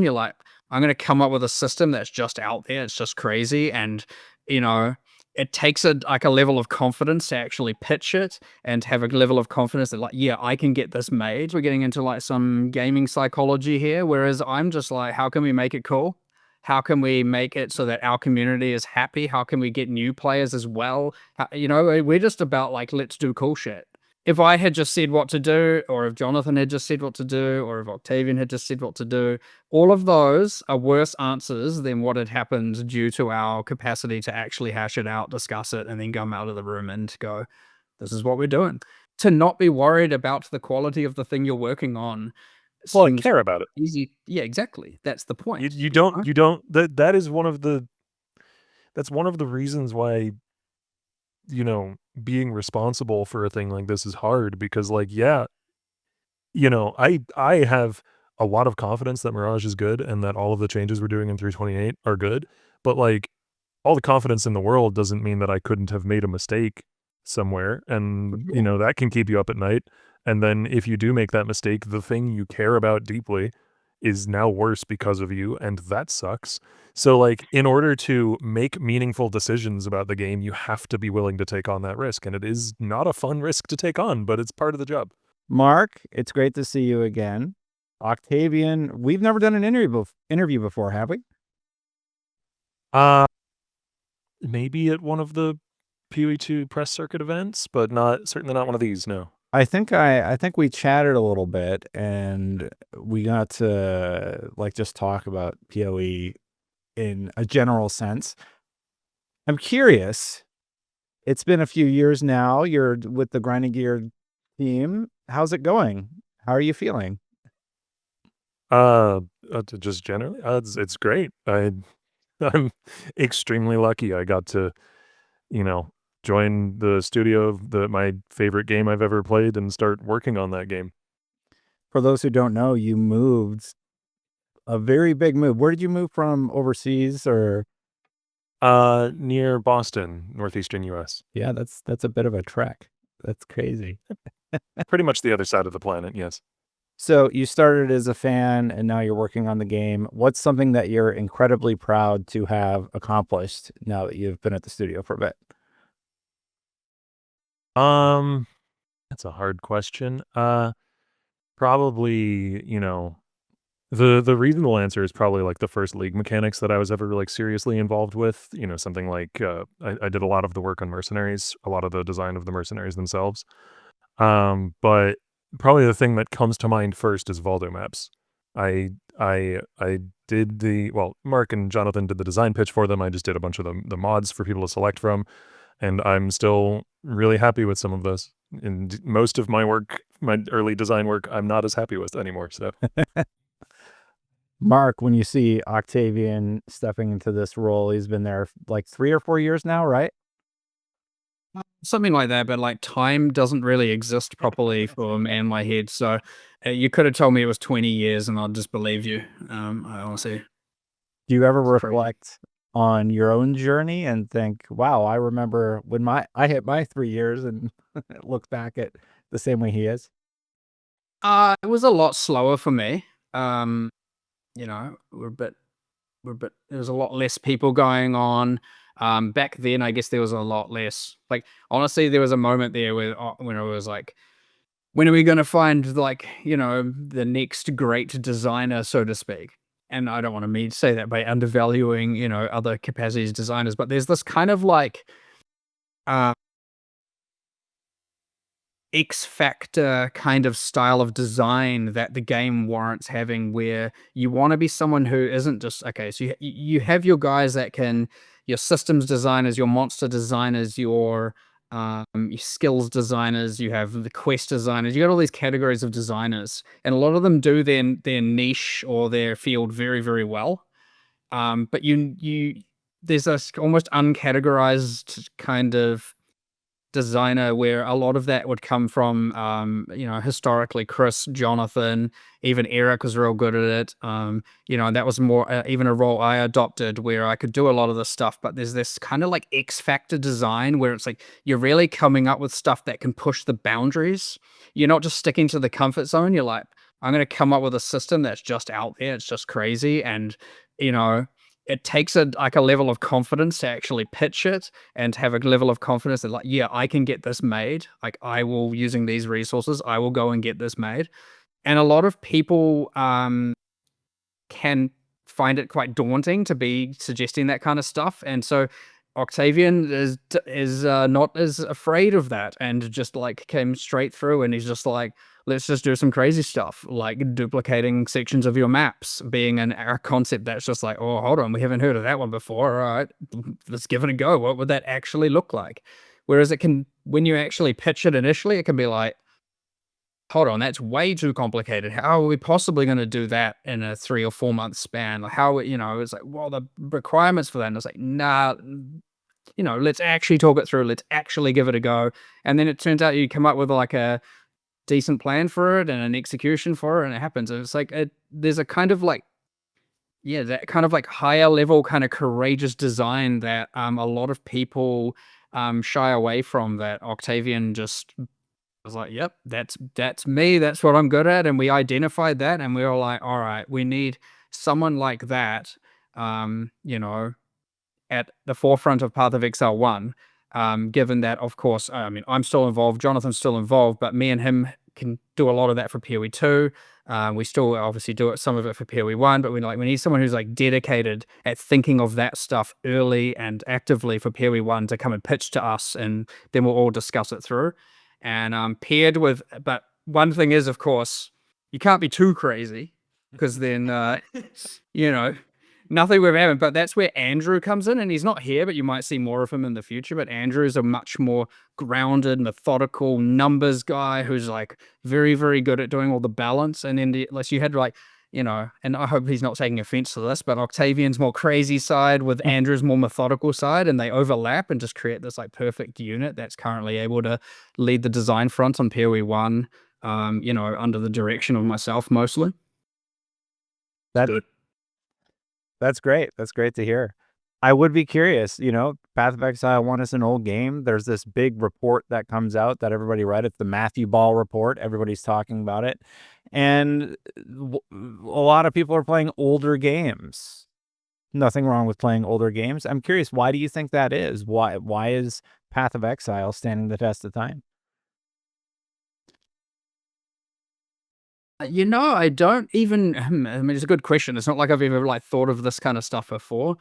you're like, I'm going to come up with a system that's just out there. It's just crazy. And, you know, it takes like a level of confidence to actually pitch it and have a level of confidence that like, yeah, I can get this made. We're getting into like some gaming psychology here. Whereas I'm just like, how can we make it cool? How can we make it so that our community is happy? How can we get new players as well? You know, we're just about like, let's do cool shit. If I had just said what to do, or if Jonathan had just said what to do, or if Octavian had just said what to do, all of those are worse answers than what had happened due to our capacity to actually hash it out, discuss it, and then come out of the room and go, this is what we're doing. To not be worried about the quality of the thing you're working on. Well, I care about it. Easy. Yeah, exactly. That's the point. You don't that is one of the that's one of the reasons why, you know, being responsible for a thing like this is hard, because like, yeah, you know, I have a lot of confidence that Mirage is good and that all of the changes we're doing in 328 are good, but like all the confidence in the world doesn't mean that I couldn't have made a mistake somewhere, and you know, that can keep you up at night. And then if you do make that mistake, the thing you care about deeply is now worse because of you, and that sucks. So like, in order to make meaningful decisions about the game, you have to be willing to take on that risk, and it is not a fun risk to take on, but it's part of the job. Mark, it's great to see you again. Octavian, we've never done an interview before, have we? Maybe at one of the PoE2 press circuit events, but certainly not one of these, no. I think we chatted a little bit, and we got to like just talk about PoE in a general sense. I'm curious. It's been a few years now. You're with the Grinding Gear team. How's it going? How are you feeling? Just generally, it's great. I'm extremely lucky. I got to, you know, join the studio of my favorite game I've ever played and start working on that game. For those who don't know, you moved a very big move. Where did you move from overseas, or? Near Boston, northeastern US. Yeah, that's a bit of a trek. That's crazy. Pretty much the other side of the planet, yes. So you started as a fan and now you're working on the game. What's something that you're incredibly proud to have accomplished now that you've been at the studio for a bit? That's a hard question. Probably, you know, the reasonable answer is probably like the first League mechanics that I was ever like seriously involved with. You know, something like I did a lot of the work on Mercenaries, a lot of the design of the Mercenaries themselves. But probably the thing that comes to mind first is Valdo maps. I did Mark and Jonathan did the design pitch for them. I just did a bunch of the mods for people to select from, and I'm still really happy with some of those. And most of my work, my early design work, I'm not as happy with anymore. So, Mark, when you see Octavian stepping into this role, he's been there like 3 or 4 years now, right? Something like that, but like time doesn't really exist properly for me in my head. So you could have told me it was 20 years and I'd just believe you. I honestly. Do you ever reflect on your own journey and think, wow, I remember when I hit my 3 years, and look back at the same way he is? It was a lot slower for me. You know, there's a lot less people going on. Back then, I guess there was a lot less. Like, honestly, there was a moment there where when I was like, when are we going to find like, you know, the next great designer, so to speak? And I don't want to say that by undervaluing, you know, other capacities designers, but there's this kind of like X factor kind of style of design that the game warrants having, where you want to be someone who isn't just okay. So you have your guys that can, your systems designers, your monster designers, your skills designers, you have the quest designers, you got all these categories of designers, and a lot of them do their niche or their field very, very well. But there's this almost uncategorized kind of designer where a lot of that would come from, you know, historically Chris, Jonathan, even Eric was real good at it. You know, and that was more even a role I adopted where I could do a lot of this stuff, but there's this kind of like X factor design where it's like you're really coming up with stuff that can push the boundaries. You're not just sticking to the comfort zone. You're like, I'm gonna come up with a system that's just out there, it's just crazy, and, you know, it takes like a level of confidence to actually pitch it and have a level of confidence that like, yeah, I can get this made. Like I will using these resources, I will go and get this made. And a lot of people can find it quite daunting to be suggesting that kind of stuff. And so Octavian is not as afraid of that and just like came straight through and he's just like, let's just do some crazy stuff like duplicating sections of your maps being a concept that's just like, oh, hold on, we haven't heard of that one before. All right, let's give it a go. What would that actually look like? Whereas it can, when you actually pitch it initially, it can be like, hold on, that's way too complicated. How are we possibly going to do that in a 3 or 4 month span? Like how, it's like, well, the requirements for that. And it's like, nah, let's actually talk it through. Let's actually give it a go. And then it turns out you come up with like a decent plan for it and an execution for it. And it happens. And it's like, there's a kind of like, yeah, that kind of like higher level kind of courageous design that a lot of people shy away from, that Octavian just was like, yep, that's me. That's what I'm good at. And we identified that and we were like, all right, we need someone like that, at the forefront of Path of Exile 1, given that, of course, I mean, I'm still involved, Jonathan's still involved, but me and him can do a lot of that for PoE 2. We still obviously do some of it for PoE 1, but we need someone who's like dedicated at thinking of that stuff early and actively for PoE 1 to come and pitch to us, and then we'll all discuss it through. And paired with, but one thing is, of course, you can't be too crazy because then, nothing we've ever, but that's where Andrew comes in, and he's not here, but you might see more of him in the future. But Andrew is a much more grounded, methodical numbers guy who's like very, very good at doing all the balance. And then unless you had like, and I hope he's not taking offense to this, but Octavian's more crazy side with Andrew's more methodical side, and they overlap and just create this like perfect unit that's currently able to lead the design front on PoE 1, under the direction of myself mostly. That's good. That's great. That's great to hear. I would be curious, Path of Exile 1 is an old game. There's this big report that comes out that everybody read. It's the Matthew Ball report. Everybody's talking about it. And a lot of people are playing older games. Nothing wrong with playing older games. I'm curious, why do you think that is? Why is Path of Exile standing the test of time? I don't even, I mean, it's a good question. It's not like I've ever like thought of this kind of stuff before.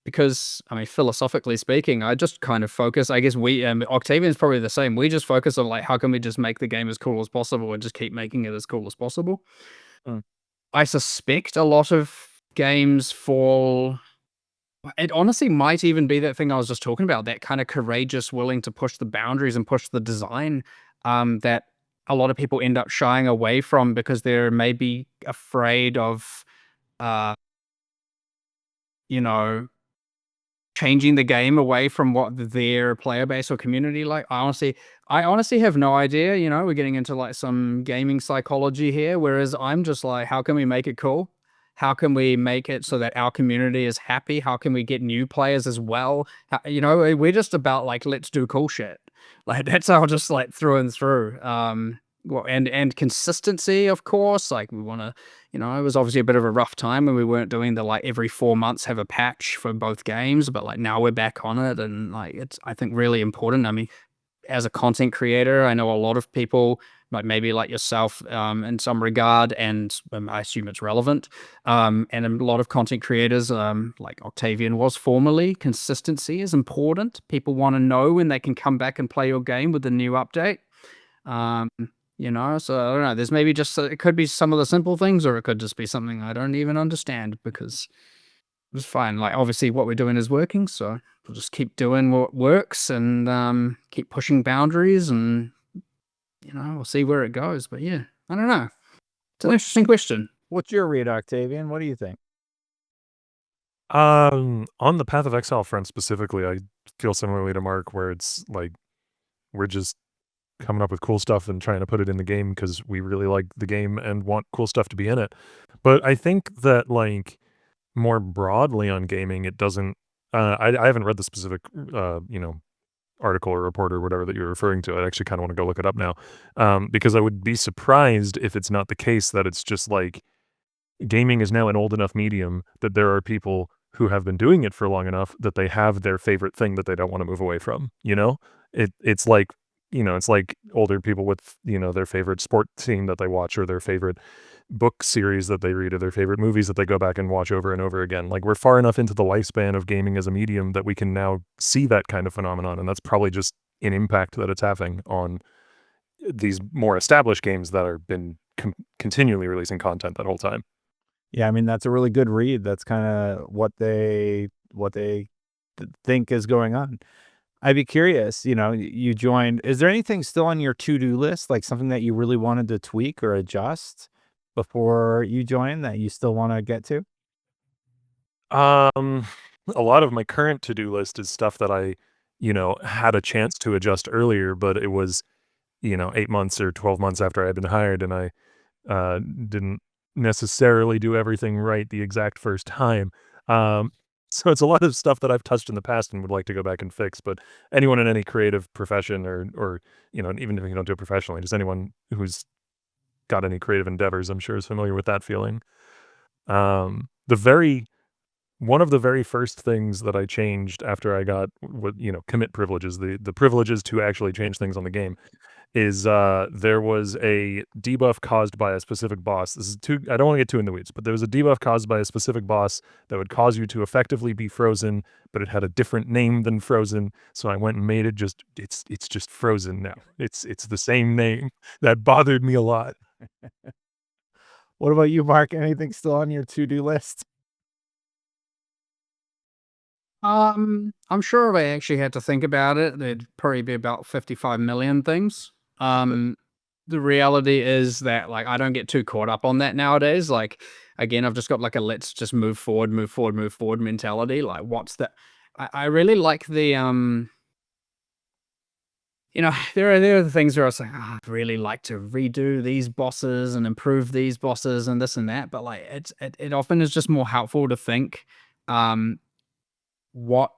Because, I mean, philosophically speaking, I just kind of focus, I guess Octavian's probably the same. We just focus on like, how can we just make the game as cool as possible and just keep making it as cool as possible. I suspect a lot of games fall, it honestly might even be that thing I was just talking about, that kind of courageous, willing to push the boundaries and push the design, that a lot of people end up shying away from because they're maybe afraid of, changing the game away from what their player base or community like. I honestly have no idea. We're getting into like some gaming psychology here, whereas I'm just like, how can we make it cool? How can we make it so that our community is happy? How can we get new players as well? We're just about like, let's do cool shit. Like that's all, just like through and through. Well, and consistency, of course. Like we want to, it was obviously a bit of a rough time when we weren't doing the like every 4 months have a patch for both games, but like now we're back on it, and like it's, I think, really important. I mean, as a content creator, I know a lot of people, like maybe like yourself, in some regard, and I assume it's relevant. And a lot of content creators, like Octavian was formerly, consistency is important. People want to know when they can come back and play your game with the new update. So I don't know. There's maybe just, it could be some of the simple things, or it could just be something I don't even understand, because it's fine. Like obviously what we're doing is working, so we'll just keep doing what works and keep pushing boundaries, and we'll see where it goes. But yeah, I don't know. It's an interesting question. What's your read, Octavian? What do you think? On the Path of Exile front specifically, I feel similarly to Mark, where it's like we're just coming up with cool stuff and trying to put it in the game because we really like the game and want cool stuff to be in it. But I think that like more broadly on gaming, it doesn't, I haven't read the specific, article or report or whatever that you're referring to. I actually kind of want to go look it up now, because I would be surprised if it's not the case that it's just like gaming is now an old enough medium that there are people who have been doing it for long enough that they have their favorite thing that they don't want to move away from. It's like, it's like older people with, their favorite sport team that they watch, or their favorite book series that they read, or their favorite movies that they go back and watch over and over again. Like, we're far enough into the lifespan of gaming as a medium that we can now see that kind of phenomenon, and that's probably just an impact that it's having on these more established games that have been continually releasing content that whole time. Yeah, I mean, that's a really good read. That's kinda what they think is going on. I'd be curious, you joined, is there anything still on your to-do list, like something that you really wanted to tweak or adjust before you joined that you still wanna get to? Um, a lot of my current to-do list is stuff that I, had a chance to adjust earlier, but it was, 8 months or 12 months after I had been hired, and I didn't necessarily do everything right the exact first time. Um, so it's a lot of stuff that I've touched in the past and would like to go back and fix. But anyone in any creative profession, or even if you don't do it professionally, just anyone who's got any creative endeavors, I'm sure is familiar with that feeling. The very One of the very first things that I changed after I got what commit privileges, the privileges to actually change things on the game, is there was a debuff caused by a specific boss. This is too I don't want to get too in the weeds, but there was a debuff caused by a specific boss that would cause you to effectively be frozen, but it had a different name than frozen. So I went and made it it's just frozen now. It's the same name. That bothered me a lot. What about you, Mark? Anything still on your to-do list? I'm sure if I actually had to think about it, there'd probably be about 55 million things. The reality is that, like, I don't get too caught up on that nowadays. Like, again, I've just got like a let's just move forward, move forward, move forward mentality. Like, what's that? I really like the there are the things where I was like, "Ah, I'd really like to redo these bosses and improve these bosses and this and that." But like, it often is just more helpful to think, um, what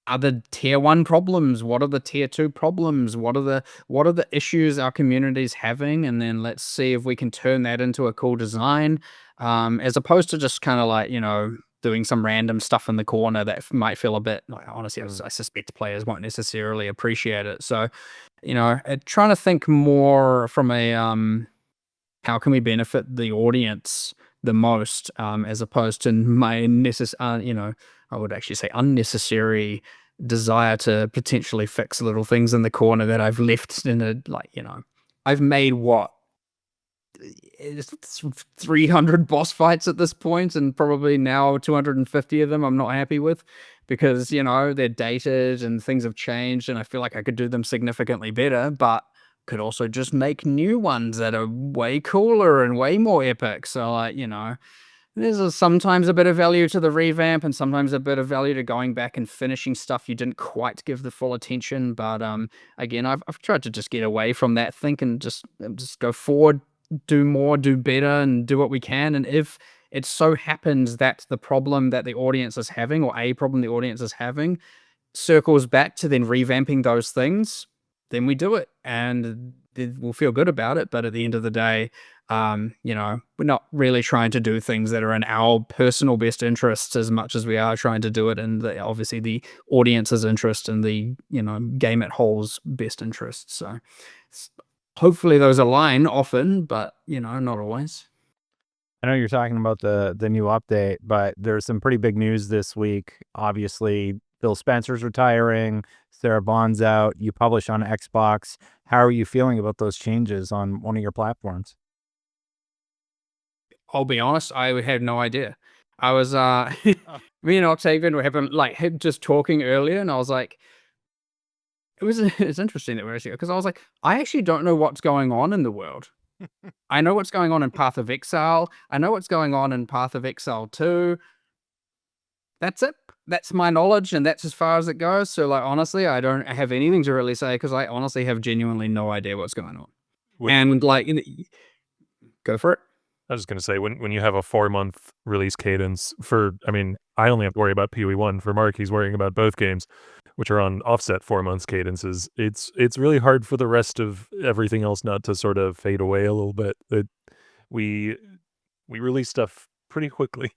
are the tier 1 problems? What are the tier 2 problems? What are the issues our community's having? And then let's see if we can turn that into a cool design, as opposed to just kinda like, doing some random stuff in the corner that might feel a bit like, honestly, I suspect players won't necessarily appreciate it. So, trying to think more from a, how can we benefit the audience the most, as opposed to my I would actually say unnecessary desire to potentially fix little things in the corner that I've left in a like, I've made what? It's 300 boss fights at this point, and probably now 250 of them I'm not happy with because, they're dated and things have changed, and I feel like I could do them significantly better, but could also just make new ones that are way cooler and way more epic. So, like, sometimes a bit of value to the revamp and sometimes a bit of value to going back and finishing stuff you didn't quite give the full attention. But again, I've tried to just get away from that, think, and just go forward, do more, do better, and do what we can. And if it so happens that the problem that the audience is having, or a problem the audience is having, circles back to then revamping those things, then we do it, and then we'll feel good about it. But at the end of the day, we're not really trying to do things that are in our personal best interests as much as we are trying to do it in obviously the audience's interest and the game at whole's best interests. So hopefully those align often, but not always. I know you're talking about the new update, but there's some pretty big news this week. Obviously, Phil Spencer's retiring, Sarah Bond's out. You publish on Xbox. How are you feeling about those changes on one of your platforms? I'll be honest, I had no idea. I was me and Octavian were having like just talking earlier, and I was like, it's interesting that we're actually because I was like, I actually don't know what's going on in the world. I know what's going on in Path of Exile. I know what's going on in Path of Exile 2. That's it. That's my knowledge, and that's as far as it goes. So, like, honestly, I don't have anything to really say because I honestly have genuinely no idea what's going on. And like, go for it. I was just gonna say, when you have a 4-month release cadence I mean, I only have to worry about PoE 1. For Mark, he's worrying about both games. which are on offset 4 months cadences, it's really hard for the rest of everything else not to sort of fade away a little bit. We we release stuff pretty quickly.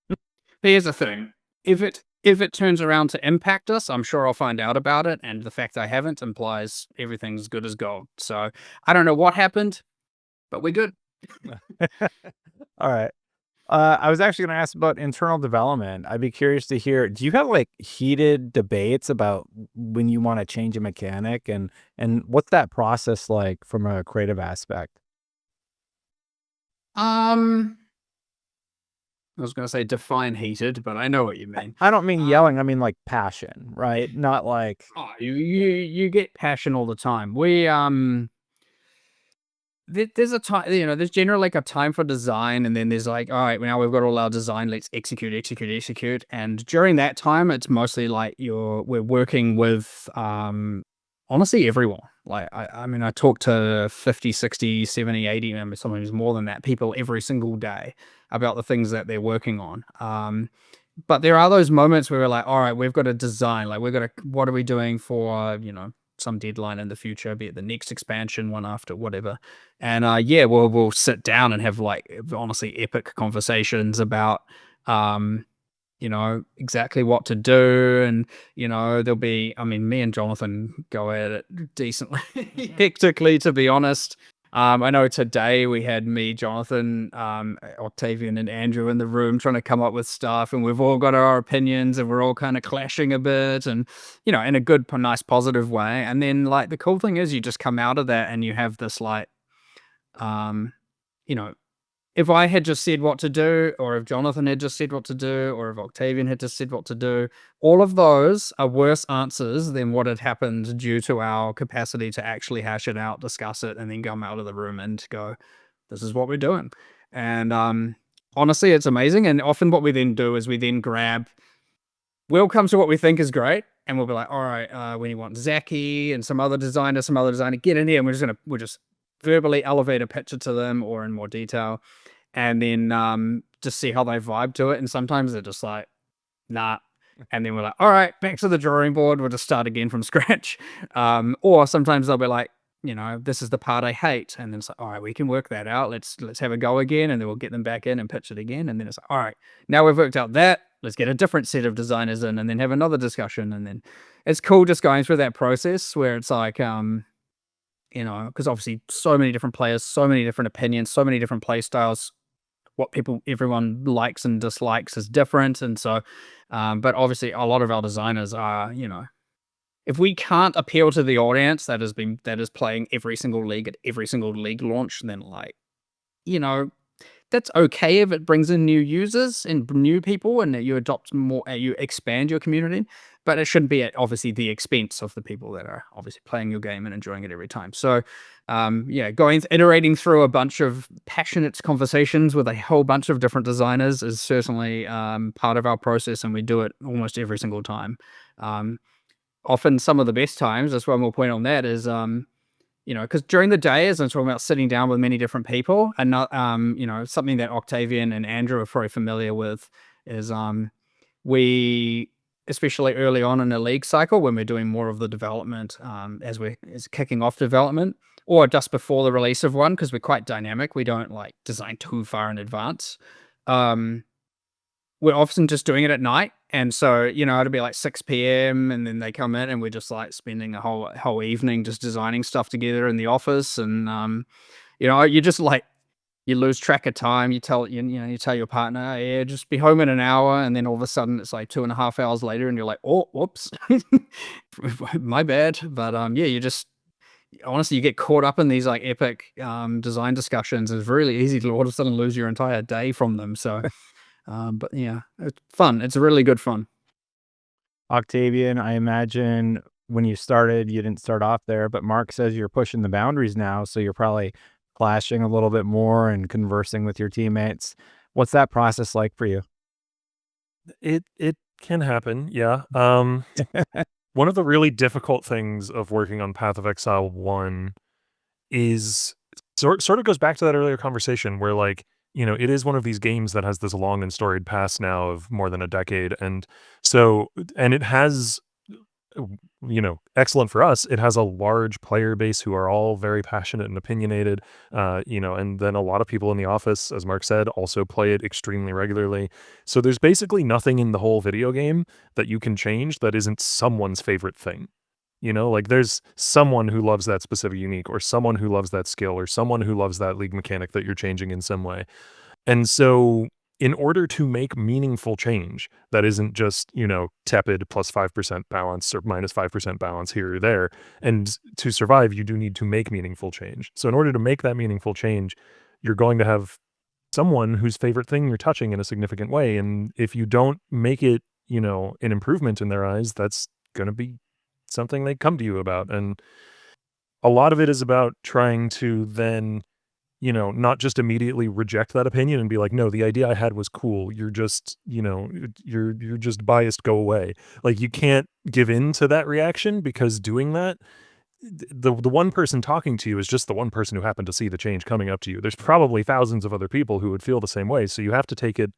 But here's the thing. If it turns around to impact us, I'm sure I'll find out about it, and the fact I haven't implies everything's good as gold. So I don't know what happened, but we're good. All right. I was actually going to ask about internal development. I'd be curious to hear, do you have like heated debates about when you want to change a mechanic, and what's that process like from a creative aspect? I was gonna say define heated, but I know what you mean. I don't mean Um, yelling, I mean like passion, right? Not like oh, you get passion all the time. There's a time, there's generally like a time for design, and then there's like, all right, now we've got all our design, let's execute, execute, execute. And during that time, it's mostly like we're working with, honestly, everyone. Like, I mean, I talk to 50, 60, 70, 80, and sometimes more than that, people every single day about the things that they're working on. But there are those moments where we're like, all right, we've got to design, like, what are we doing for, some deadline in the future, be it the next expansion, one after, whatever. And yeah, we'll sit down and have like honestly epic conversations about exactly what to do. And, there'll be, I mean, me and Jonathan go at it decently hectically, to be honest. I know today we had me, Jonathan, Octavian, and Andrew in the room trying to come up with stuff, and we've all got our opinions, and we're all kind of clashing a bit, and in a good, nice, positive way. And then, like, the cool thing is, you just come out of that, and you have this like, um, you know, if I had just said what to do, or if Jonathan had just said what to do, or if Octavian had just said what to do, all of those are worse answers than what had happened due to our capacity to actually hash it out, discuss it, and then come out of the room and go, this is what we're doing. And honestly, it's amazing. And often what we then do is we then we'll come to what we think is great, and we'll be like, all right, when you want Zaki and some other designer, get in here, and we'll just verbally elevate a picture to them or in more detail, and then just see how they vibe to it. And sometimes they're just like, nah. And then we're like, all right, back to the drawing board. We'll just start again from scratch. Or sometimes they'll be like, this is the part I hate. And then it's like, all right, we can work that out. Let's have a go again. And then we'll get them back in and pitch it again. And then it's like, all right, now we've worked out that. Let's get a different set of designers in, and then have another discussion. And then it's cool just going through that process where it's like, because obviously so many different players, so many different opinions, so many different play styles, everyone likes and dislikes is different. And so, but obviously a lot of our designers are, if we can't appeal to the audience that is playing every single league at every single league launch, then like, you know, that's okay if it brings in new users and new people, and that you adopt more, you expand your community, but it shouldn't be at obviously the expense of the people that are obviously playing your game and enjoying it every time. So, yeah, iterating through a bunch of passionate conversations with a whole bunch of different designers is certainly part of our process, and we do it almost every single time. Often some of the best times, just one more point on that, is because during the day, as I'm talking about sitting down with many different people, and not, something that Octavian and Andrew are probably familiar with is we, especially early on in the league cycle, when we're doing more of the development, as kicking off development, or just before the release of one, because we're quite dynamic, we don't like design too far in advance. We're often just doing it at night. And so, it'll be like 6 p.m. and then they come in, and we're just like spending a whole evening just designing stuff together in the office. And, you just like, you lose track of time. You tell your partner, yeah, just be home in an hour. And then all of a sudden it's like 2.5 hours later, and you're like, oh, whoops, my bad. But, yeah, honestly, you get caught up in these like epic, design discussions. It's really easy to all of a sudden lose your entire day from them. So, but yeah, it's fun. It's really good fun. Octavian, I imagine when you started, you didn't start off there, but Mark says you're pushing the boundaries now, so you're probably clashing a little bit more and conversing with your teammates. What's that process like for you? It can happen, yeah. One of the really difficult things of working on Path of Exile 1 is sort of goes back to that earlier conversation where, like, it is one of these games that has this long and storied past now of more than a decade. And so, and it has excellent for us. It has a large player base who are all very passionate and opinionated, and then a lot of people in the office, as Mark said, also play it extremely regularly. So there's basically nothing in the whole video game that you can change that isn't someone's favorite thing. Like there's someone who loves that specific unique, or someone who loves that skill, or someone who loves that league mechanic that you're changing in some way. And so, in order to make meaningful change that isn't just, tepid plus 5% balance or minus 5% balance here or there, and to survive, you do need to make meaningful change. So, in order to make that meaningful change, you're going to have someone whose favorite thing you're touching in a significant way. And if you don't make it, an improvement in their eyes, that's going to be something they come to you about. And a lot of it is about trying to then not just immediately reject that opinion and be like, "No, the idea I had was cool. You're just, you're just biased, go away." Like, you can't give in to that reaction, because doing that, the one person talking to you is just the one person who happened to see the change coming up to you. There's probably thousands of other people who would feel the same way, so you have to take it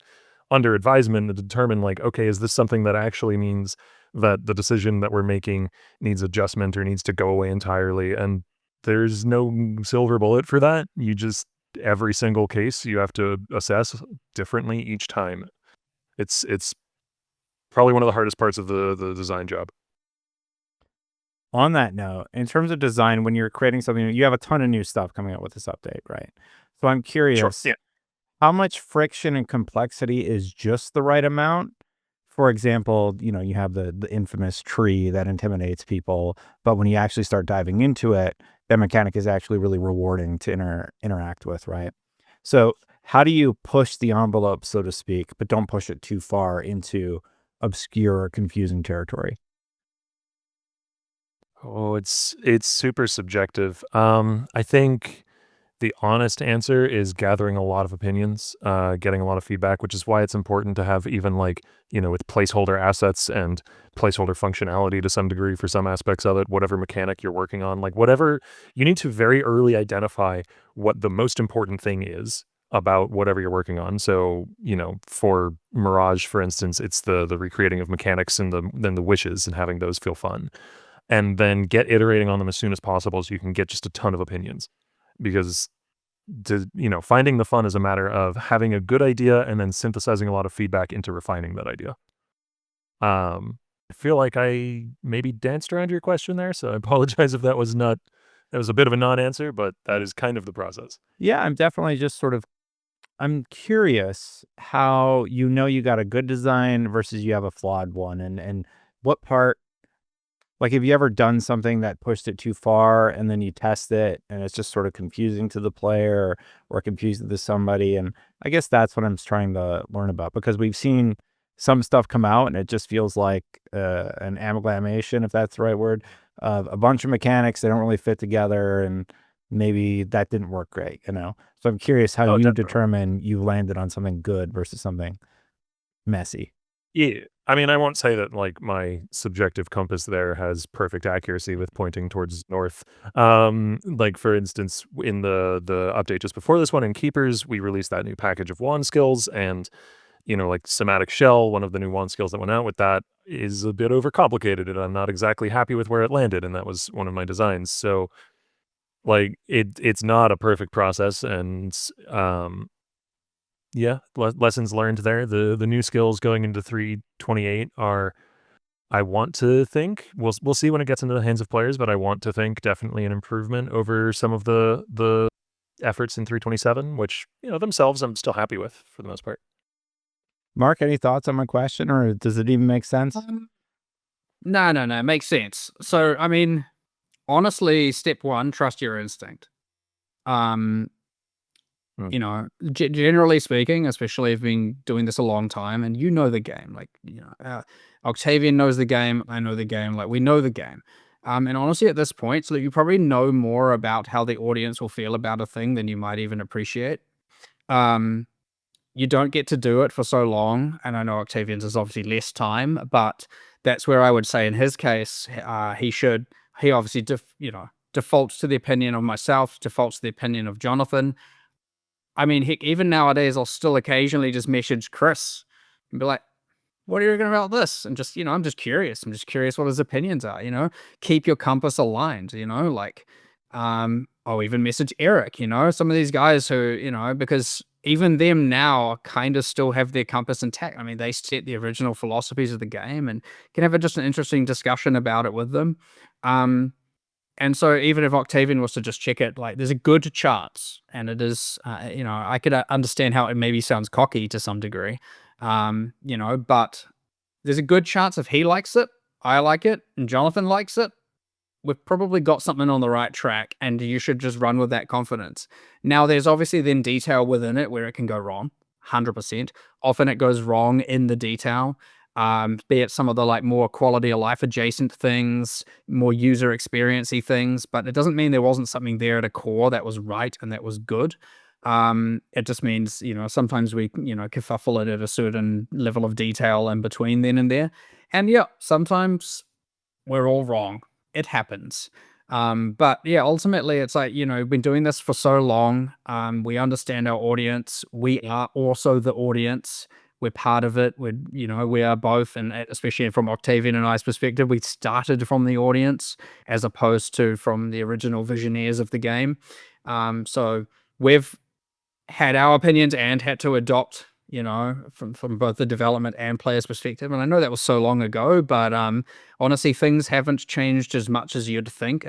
under advisement to determine, like, okay, is this something that actually means that the decision that we're making needs adjustment or needs to go away entirely? And there's no silver bullet for that. You just, every single case you have to assess differently each time. It's probably one of the hardest parts of the design job. On that note, in terms of design, when you're creating something, you have a ton of new stuff coming out with this update, right? So I'm Sure. curious, Yeah. how much friction and complexity is just the right amount? For example, you have the infamous tree that intimidates people, but when you actually start diving into it, that mechanic is actually really rewarding to interact with, right? So how do you push the envelope, so to speak, but don't push it too far into obscure or confusing territory? Oh, it's super subjective. I think the honest answer is gathering a lot of opinions, getting a lot of feedback, which is why it's important to have, even like, with placeholder assets and placeholder functionality to some degree for some aspects of it, whatever mechanic you're working on, like whatever, you need to very early identify what the most important thing is about whatever you're working on. So, for Mirage, for instance, it's the recreating of mechanics and then the wishes and having those feel fun. And then get iterating on them as soon as possible so you can get just a ton of opinions. Because finding the fun is a matter of having a good idea and then synthesizing a lot of feedback into refining that idea. I feel like I maybe danced around your question there, so I apologize if that was a bit of a non-answer, but that is kind of the process. Yeah, I'm definitely just I'm curious how you got a good design versus you have a flawed one, and what part, like, have you ever done something that pushed it too far and then you test it and it's just sort of confusing to the player or confusing to somebody? And I guess that's what I'm trying to learn about, because we've seen some stuff come out and it just feels like an amalgamation, if that's the right word, of a bunch of mechanics. They don't really fit together, and maybe that didn't work great. So I'm curious how Oh, you definitely. determine you landed on something good versus something messy. Yeah. I mean, I won't say that like my subjective compass there has perfect accuracy with pointing towards north. Like for instance, in the update just before this one in Keepers, we released that new package of wand skills, and like Somatic Shell, one of the new wand skills that went out with that, is a bit overcomplicated, and I'm not exactly happy with where it landed, and that was one of my designs. So like it's not a perfect process, and yeah, lessons learned there. The new skills going into 3.28 are, I want to think, we'll see when it gets into the hands of players, but I want to think definitely an improvement over some of the efforts in 3.27, which, themselves I'm still happy with for the most part. Mark, any thoughts on my question, or does it even make sense? No, no, no, makes sense. So, I mean, honestly, step one, trust your instinct. Um, Mm. generally speaking, especially if you've been doing this a long time and you know the game, like, Octavian knows the game, I know the game, like, we know the game. And honestly, at this point, so you probably know more about how the audience will feel about a thing than you might even appreciate. Um, you don't get to do it for so long, and I know Octavian's is obviously less time, but that's where I would say in his case, he obviously defaults to the opinion of myself, defaults to the opinion of Jonathan. I mean, heck, even nowadays, I'll still occasionally just message Chris and be like, what do you reckon about this? And just, I'm just curious. I'm just curious what his opinions are, keep your compass aligned, like, I'll even message Eric, some of these guys who, because even them now kind of still have their compass intact. I mean, they set the original philosophies of the game and can have just an interesting discussion about it with them. And so even if Octavian was to just check it, like there's a good chance, and it is, I could understand how it maybe sounds cocky to some degree, but there's a good chance if he likes it, I like it, and Jonathan likes it, we've probably got something on the right track, and you should just run with that confidence. Now, there's obviously then detail within it where it can go wrong, 100%. Often it goes wrong in the detail, be it some of the like more quality of life adjacent things, more user experience-y things, but it doesn't mean there wasn't something there at a core that was right and that was good. It just means, sometimes we, kerfuffle it at a certain level of detail in between then and there. And yeah, sometimes we're all wrong. It happens. But yeah, ultimately it's like, we've been doing this for so long. We understand our audience. We are also the audience. We're part of it. We are both. And especially from Octavian and I's perspective, we started from the audience as opposed to from the original visionaries of the game. So we've had our opinions and had to adopt, from both the development and players' perspective. And I know that was so long ago, but honestly, things haven't changed as much as you'd think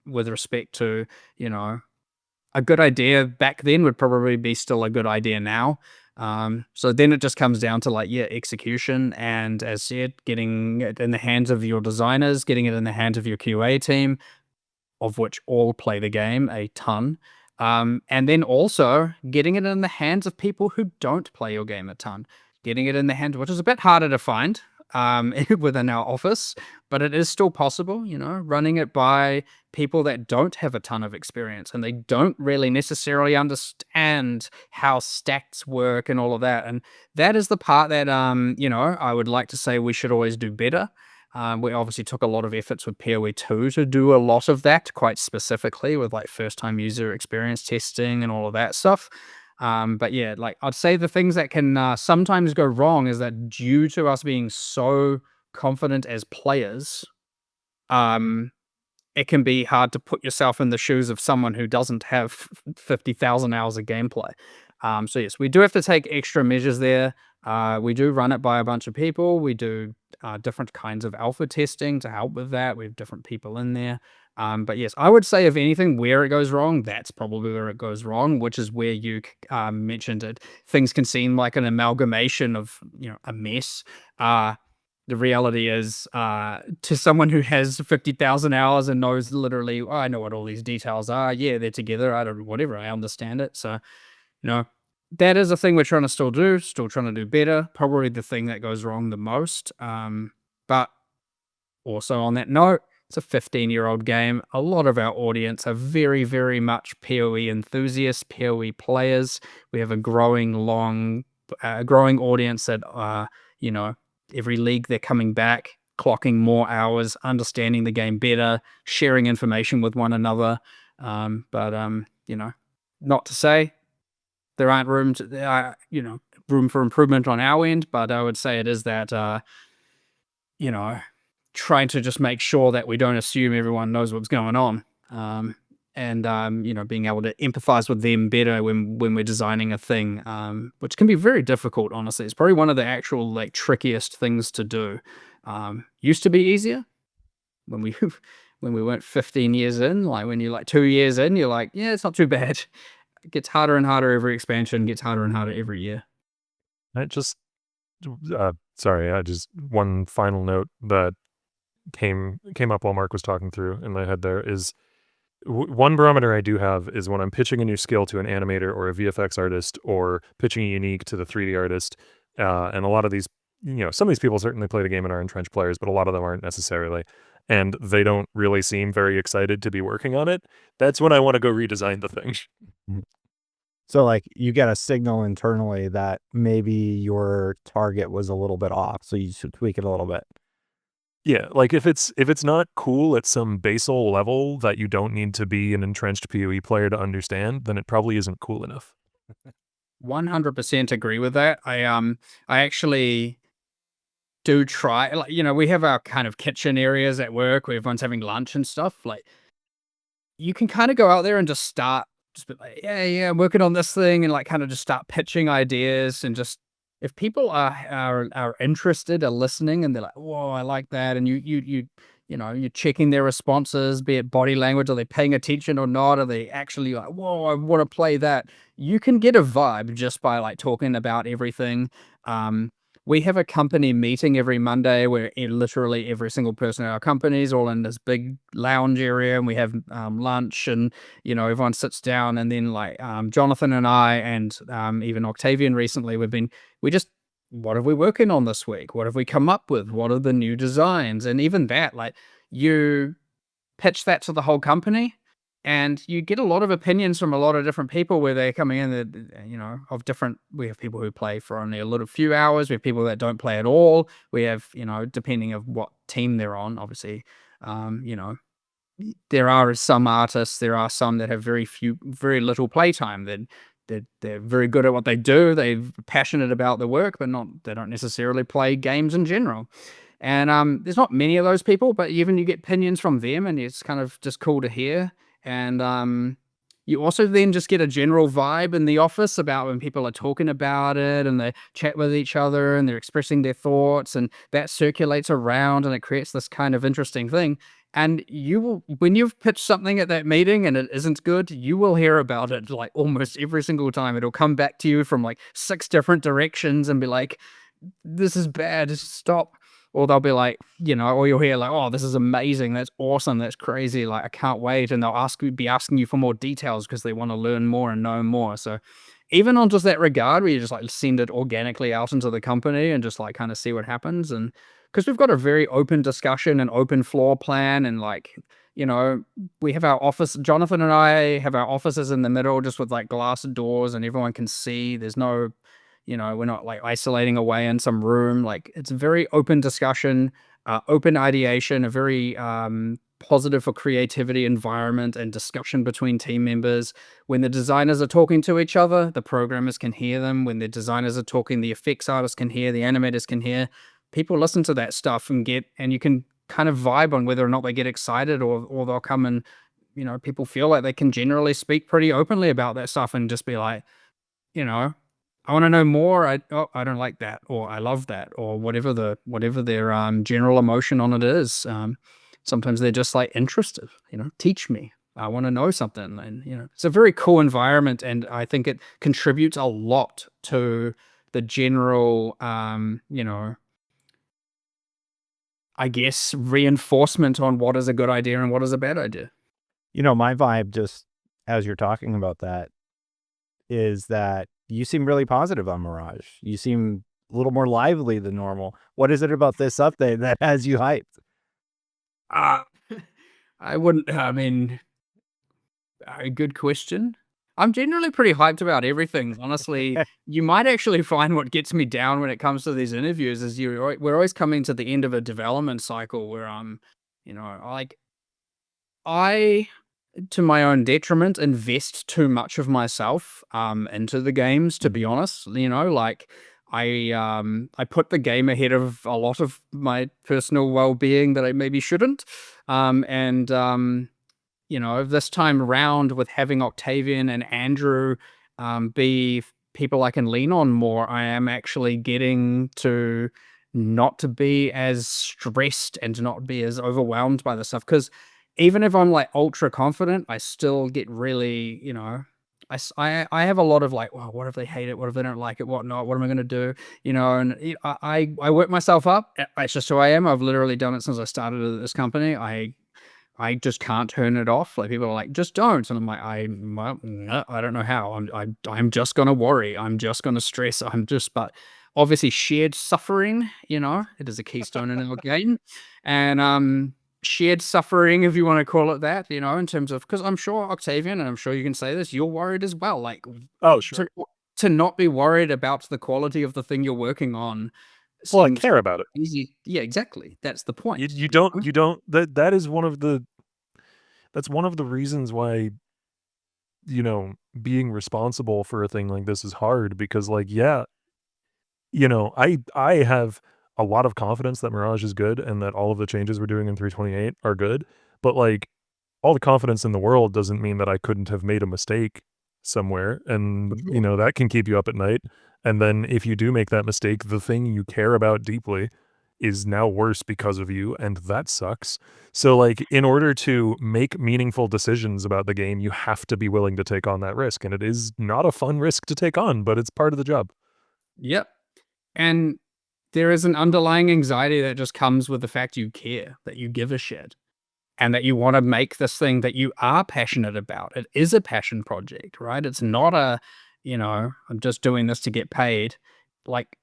with respect to, a good idea back then would probably be still a good idea now. So then it just comes down to like, execution. And as said, getting it in the hands of your designers, getting it in the hands of your QA team, of which all play the game a ton. And then also getting it in the hands of people who don't play your game a ton. Getting it in the hands, which is a bit harder to find within our office, but it is still possible, running it by people that don't have a ton of experience and they don't really necessarily understand how stacks work and all of that. And that is the part that, I would like to say we should always do better. We obviously took a lot of efforts with PoE 2 to do a lot of that, quite specifically with like first-time user experience testing and all of that stuff. But yeah, like I'd say the things that can sometimes go wrong is that due to us being so confident as players, it can be hard to put yourself in the shoes of someone who doesn't have 50,000 hours of gameplay. So yes, we do have to take extra measures there. We do run it by a bunch of people. We do different kinds of alpha testing to help with that. We have different people in there. But yes, I would say if anything, where it goes wrong, that's probably where it goes wrong, which is where you mentioned it. Things can seem like an amalgamation of, a mess. The reality is, to someone who has 50,000 hours and knows literally, oh, I know what all these details are. Yeah, they're together. I don't know, whatever. I understand it. So, that is a thing we're trying to still trying to do better. Probably the thing that goes wrong the most. But also on that note, it's a 15-year-old game. A lot of our audience are very, very much PoE enthusiasts, PoE players. We have a growing audience that, every league they're coming back, clocking more hours, understanding the game better, sharing information with one another. But not to say there aren't room for improvement on our end, but I would say it is that, trying to just make sure that we don't assume everyone knows what's going on. And being able to empathize with them better when we're designing a thing, which can be very difficult, honestly. It's probably one of the actual like trickiest things to do. Used to be easier when we when we weren't 15 years in. Like when you're like 2 years in, you're like, yeah, it's not too bad. It gets harder and harder every expansion, gets harder and harder every year. I just, sorry, just one final note that came up while Mark was talking through in my head there is, one barometer I do have is when I'm pitching a new skill to an animator or a VFX artist or pitching a unique to the 3D artist. And a lot of these, some of these people certainly play the game and are entrenched players, but a lot of them aren't necessarily. And they don't really seem very excited to be working on it. That's when I want to go redesign the thing. So like you get a signal internally that maybe your target was a little bit off, so you should tweak it a little bit. Yeah, like if it's not cool at some basal level that you don't need to be an entrenched PoE player to understand, then it probably isn't cool enough. 100% agree with that. I actually do try, like, we have our kind of kitchen areas at work where everyone's having lunch and stuff. Like, you can kind of go out there and just be like, yeah, yeah, I'm working on this thing, and like kind of just start pitching ideas, and just if people are interested, are listening, and they're like, whoa, I like that, and you're checking their responses, be it body language, are they paying attention or not? Are they actually like, whoa, I want to play that? You can get a vibe just by like talking about everything. Um, we have a company meeting every Monday where literally every single person in our company is all in this big lounge area, and we have lunch, and everyone sits down, and then like Jonathan and I, and even Octavian recently, we just, what are we working on this week? What have we come up with? What are the new designs? And even that, like, you pitch that to the whole company, and you get a lot of opinions from a lot of different people where they're coming in that, of different. We have people who play for only a little few hours. We have people that don't play at all. We have, depending of what team they're on, obviously, you know, there are some artists, there are some that have very little playtime. They're very good at what they do. They're passionate about the work, but they don't necessarily play games in general. And there's not many of those people, but even you get opinions from them, and it's kind of just cool to hear. And you also then just get a general vibe in the office about when people are talking about it, and they chat with each other, and they're expressing their thoughts, and that circulates around, and it creates this kind of interesting thing. And when you've pitched something at that meeting and it isn't good, you will hear about it like almost every single time. It'll come back to you from like 6 different directions and be like, this is bad, just stop. Or they'll be like, or you'll hear like, oh, this is amazing, that's awesome, that's crazy, like I can't wait. And they'll be asking you for more details because they want to learn more and know more. So even on just that regard, where you just like send it organically out into the company and just like kind of see what happens. And because we've got a very open discussion and open floor plan, and like, we have our office, Jonathan and I have our offices in the middle just with like glass doors, and everyone can see. There's no, we're not like isolating away in some room. Like, it's a very open discussion, open ideation, a very positive for creativity environment and discussion between team members. When the designers are talking to each other, the programmers can hear them. When the designers are talking, the effects artists can hear, the animators can hear. People listen to that stuff and you can kind of vibe on whether or not they get excited, or they'll come and, people feel like they can generally speak pretty openly about that stuff and just be like, I want to know more. I don't like that, or I love that, or whatever their general emotion on it is. Sometimes they're just like interested. Teach me. I want to know something, and it's a very cool environment, and I think it contributes a lot to the general, I guess, reinforcement on what is a good idea and what is a bad idea. My vibe, just as you're talking about that, is that you seem really positive on Mirage. You seem a little more lively than normal. What is it about this update that has you hyped? Uh, I mean, a good question. I'm generally pretty hyped about everything. Honestly, you might actually find what gets me down when it comes to these interviews is we're always coming to the end of a development cycle where like, I, to my own detriment, invest too much of myself into the games, to be honest. Like, I put the game ahead of a lot of my personal well-being that I maybe shouldn't. And this time around, with having Octavian and Andrew be people I can lean on more, I am actually getting to not to be as stressed and to not be as overwhelmed by the stuff. Because even if I'm like ultra confident, I still get really, I have a lot of like, well, what if they hate it? What if they don't like it? What not? What am I going to do? And I work myself up. It's just who I am. I've literally done it since I started this company. I just can't turn it off. Like, people are like, just don't. And I'm like, well, no, I don't know how. I'm just going to worry. I'm just going to stress. But obviously shared suffering, it is a keystone in our game. And, shared suffering, if you want to call it that, in terms of, because I'm sure Octavian, and I'm sure you can say this, you're worried as well. Like, Oh, sure. to not be worried about the quality of the thing you're working on. Well, I seems care about it. easy. Yeah, exactly. That's the point. You don't that is one of the that's one of the reasons why, being responsible for a thing like this is hard, because like, yeah, I have a lot of confidence that Mirage is good and that all of the changes we're doing in 328 are good, but, like, all the confidence in the world doesn't mean that I couldn't have made a mistake somewhere, and, you know, that can keep you up at night, and then if you do make that mistake, the thing you care about deeply is now worse because of you, and that sucks. So, like, in order to make meaningful decisions about the game, you have to be willing to take on that risk, and it is not a fun risk to take on, but it's part of the job. Yep. And there is an underlying anxiety that just comes with the fact you care, that you give a shit, and that you want to make this thing that you are passionate about. It is a passion project, right? It's not a, I'm just doing this to get paid. Like,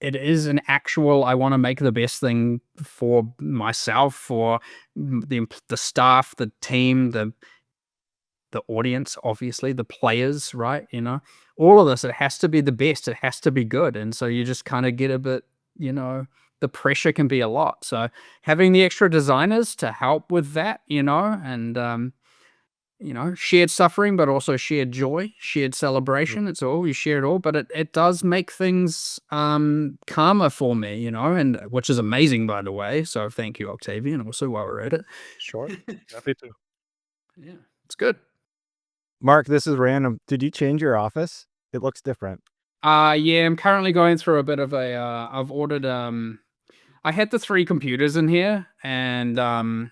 it is an actual, I want to make the best thing for myself, for the staff, the team, the audience, obviously, the players, right? All of this, it has to be the best, it has to be good. And so you just kind of get a bit, the pressure can be a lot. So having the extra designers to help with that, and shared suffering, but also shared joy, shared celebration. It's all, you share it all, but it does make things calmer for me, and which is amazing, by the way. So thank you, Octavian, also, while we're at it. Sure. Happy to. Yeah, it's good. Mark, this is random. Did you change your office? It looks different. Yeah, I'm currently going through a bit of a I've ordered I had the 3 computers in here, and there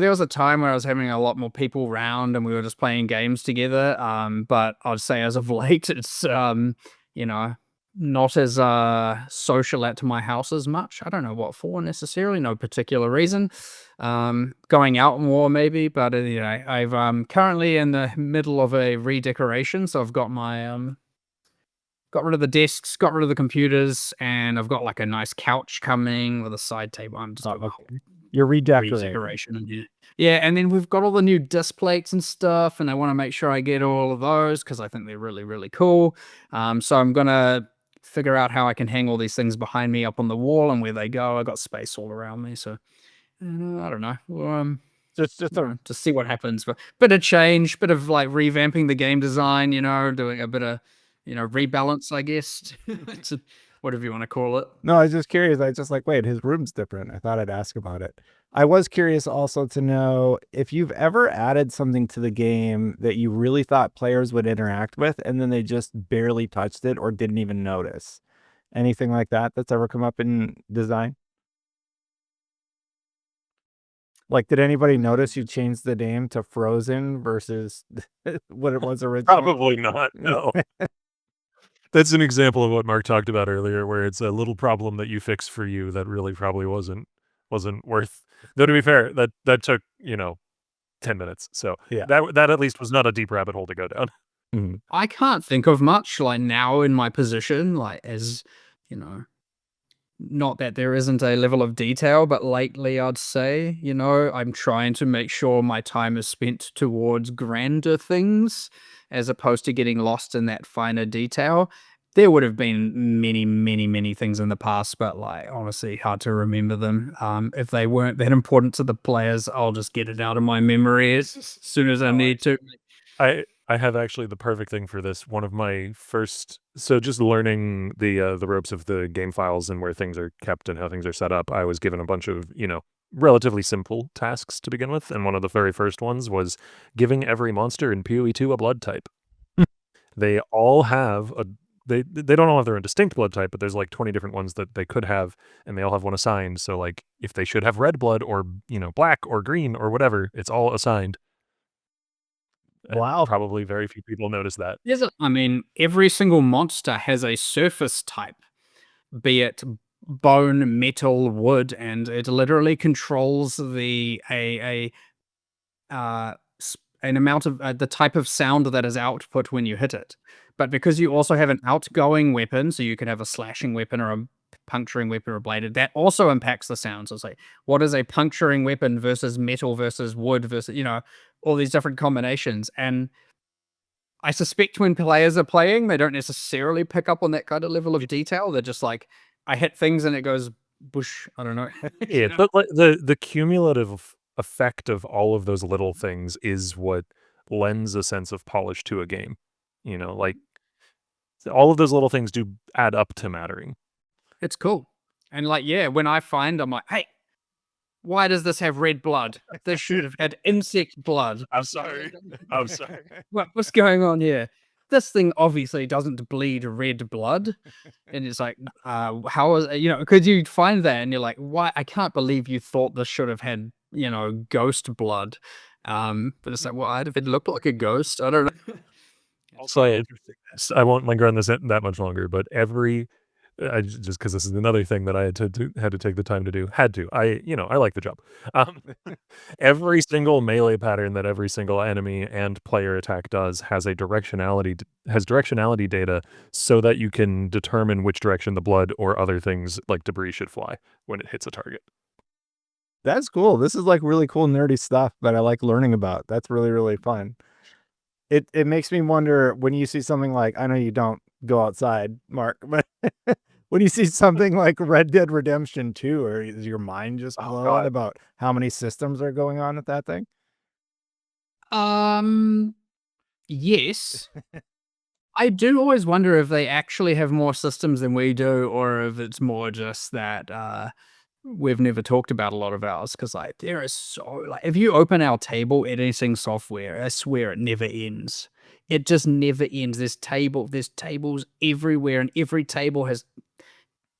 was a time where I was having a lot more people round and we were just playing games together. But I'd say as of late, it's you know, not as social at my house as much. I don't know what for necessarily, no particular reason. Going out more maybe, but I've currently in the middle of a redecoration, so I've got my got rid of the desks, got rid of the computers, and I've got like a nice couch coming with a side table. I'm just doing a whole You're redecorating. redecoration in here. Yeah, and then we've got all the new disc plates and stuff, and I want to make sure I get all of those because I think they're really, really cool. So I'm gonna figure out how I can hang all these things behind me up on the wall and where they go. I got space all around me, so I don't know. Well, Just to see what happens. But bit of change, bit of like revamping the game design, doing a bit of rebalance, I guess. To whatever you want to call it. No, I was just curious. I was just like, wait, his room's different. I thought I'd ask about it. I was curious also to know if you've ever added something to the game that you really thought players would interact with, and then they just barely touched it or didn't even notice. Anything like that that's ever come up in design? Like, did anybody notice you changed the name to Frozen versus what it was originally? Probably not, no. That's an example of what Mark talked about earlier, where it's a little problem that you fix for you that really probably wasn't worth. Though to be fair, that took 10 minutes, so Yeah. that at least was not a deep rabbit hole to go down. Mhm. I can't think of much like now in my position, like as not that there isn't a level of detail, but lately I'd say, I'm trying to make sure my time is spent towards grander things as opposed to getting lost in that finer detail. There would have been many, many, many things in the past, but like honestly, hard to remember them. If they weren't that important to the players, I'll just get it out of my memory as soon as I need to. I have actually the perfect thing for this. One of my first, so just learning the ropes of the game files and where things are kept and how things are set up. I was given a bunch of relatively simple tasks to begin with, and one of the very first ones was giving every monster in PoE2 a blood type. They all have they don't all have their own distinct blood type, but there's like 20 different ones that they could have, and they all have one assigned. So like if they should have red blood or black or green or whatever, it's all assigned. Wow. Probably very few people notice that. I mean, every single monster has a surface type, be it bone, metal, wood, and it literally controls an amount of the type of sound that is output when you hit it. But because you also have an outgoing weapon, so you can have a slashing weapon or a puncturing weapon or bladed, that also impacts the sound. So it's like, what is a puncturing weapon versus metal versus wood versus, all these different combinations. And I suspect when players are playing, they don't necessarily pick up on that kind of level of detail. They're just like, I hit things and it goes bush. I don't know. Yeah, but like the cumulative effect of all of those little things is what lends a sense of polish to a game. Like all of those little things do add up to mattering. It's cool. And like, yeah, when I find, I'm like, hey, why does this have red blood? This should have had insect blood. I'm sorry. I'm sorry. What's going on here? This thing obviously doesn't bleed red blood. And it's like, how is, could you find that? And you're like, why? I can't believe you thought this should have had, ghost blood. But it's like, well, if it looked like a ghost, I don't know. Also, I won't linger on this that much longer, but just because this is another thing that I had to take the time to do. Had to. I like the job. Um, every single melee pattern that every single enemy and player attack does has directionality data so that you can determine which direction the blood or other things like debris should fly when it hits a target. That's cool. This is like really cool nerdy stuff that I like learning about. That's really, really fun. It makes me wonder when you see something like, I know you don't go outside, Mark, but when you see something like Red Dead Redemption 2, or is your mind just blown God. about how many systems are going on with that thing? Yes. I do always wonder if they actually have more systems than we do, or if it's more just that we've never talked about a lot of ours. Because like there is if you open our table editing software, I swear it never ends. It just never ends. There's tables everywhere, and every table has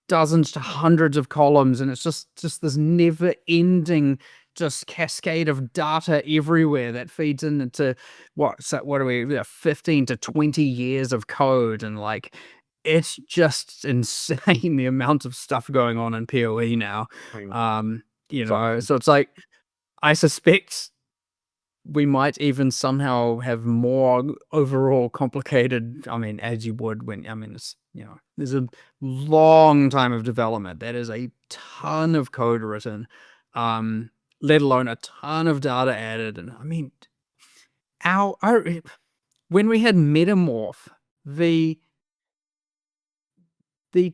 dozens to hundreds of columns, and it's just this never ending just cascade of data everywhere that feeds into what are we 15 to 20 years of code, and like it's just insane the amount of stuff going on in PoE now. So it's like I suspect we might even somehow have more overall complicated. I mean, as you would when it's there's a long time of development. That is a ton of code written, let alone a ton of data added. And I mean, when we had Metamorph, the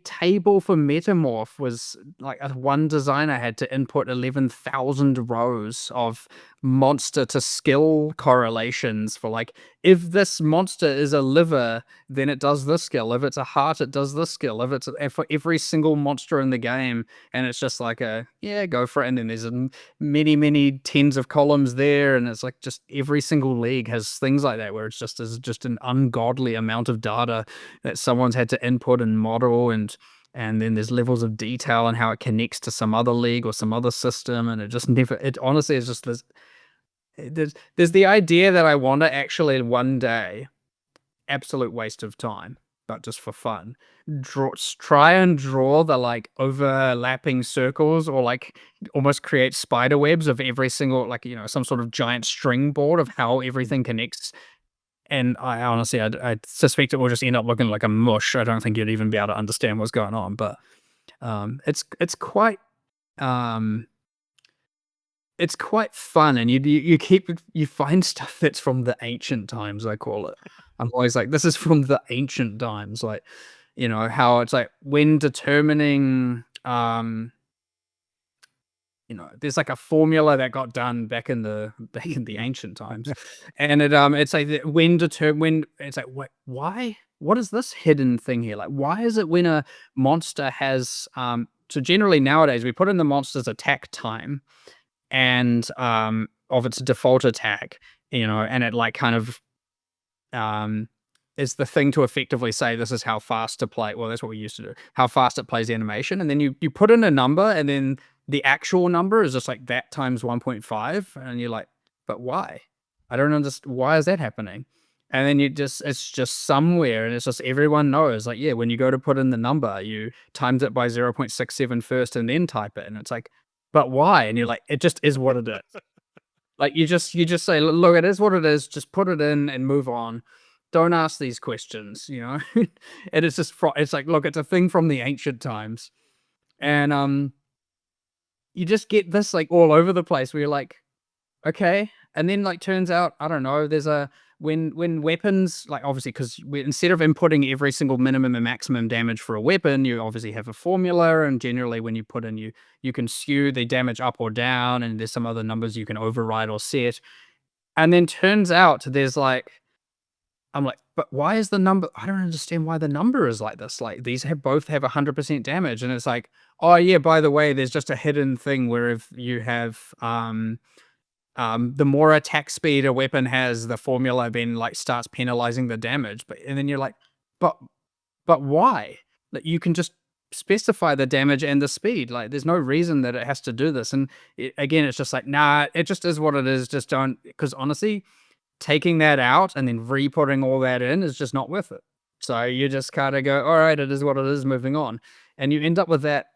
table for Metamorph was like one designer had to input 11,000 rows of monster to skill correlations for like, if this monster is a liver, then it does this skill. If it's a heart, it does this skill. If it's for every single monster in the game, and it's just like go for it. And then there's many, many tens of columns there, and it's like just every single league has things like that where it's just an ungodly amount of data that someone's had to input and model, and then there's levels of detail and how it connects to some other league or some other system, and it honestly is just this. There's the idea that I want to actually one day, absolute waste of time, but just for fun, try and draw the like overlapping circles, or like almost create spider webs of every single, like some sort of giant string board of how everything connects. And I honestly, I suspect it will just end up looking like a mush. I don't think you'd even be able to understand what's going on. But it's quite um, it's quite fun, and you find stuff that's from the ancient times. I call it. I'm always like, this is from the ancient times. Like, how it's like when determining there's like a formula that got done back in the ancient times, and it's like when it's like, why? What is this hidden thing here? Like, why is it when a monster has so generally nowadays we put in the monster's attack time and of its default attack, and it like kind of is the thing to effectively say this is how fast to play. Well, that's what we used to do. How fast it plays the animation, and then you put in a number, and then the actual number is just like that times 1.5, and you're like, but why? I don't understand. Why is that happening? And then it's just somewhere, and it's just everyone knows. Like, yeah, when you go to put in the number, you times it by 0.67 first, and then type it, and it's like, but why? And you're like, it just is what it is. Like you just say, look, it is what it is. Just put it in and move on. Don't ask these questions. And it's just it's like, look, it's a thing from the ancient times, and you just get this like all over the place where you're like, okay. And then like turns out, I don't know, there's a when weapons, like obviously because instead of inputting every single minimum and maximum damage for a weapon, you obviously have a formula, and generally when you put in you can skew the damage up or down, and there's some other numbers you can override or set. And then turns out there's like I'm like, but why is the number? I don't understand why the number is like this. Like these both have 100% damage, and it's like, oh yeah, by the way, there's just a hidden thing where if you have the more attack speed a weapon has, the formula then like starts penalizing the damage. But and then you're like, but why? Like you can just specify the damage and the speed. Like there's no reason that it has to do this. And again, it's just like, nah, it just is what it is. Just don't, because honestly, taking that out and then re-putting all that in is just not worth it. So you just kind of go, all right, it is what it is, moving on. And you end up with that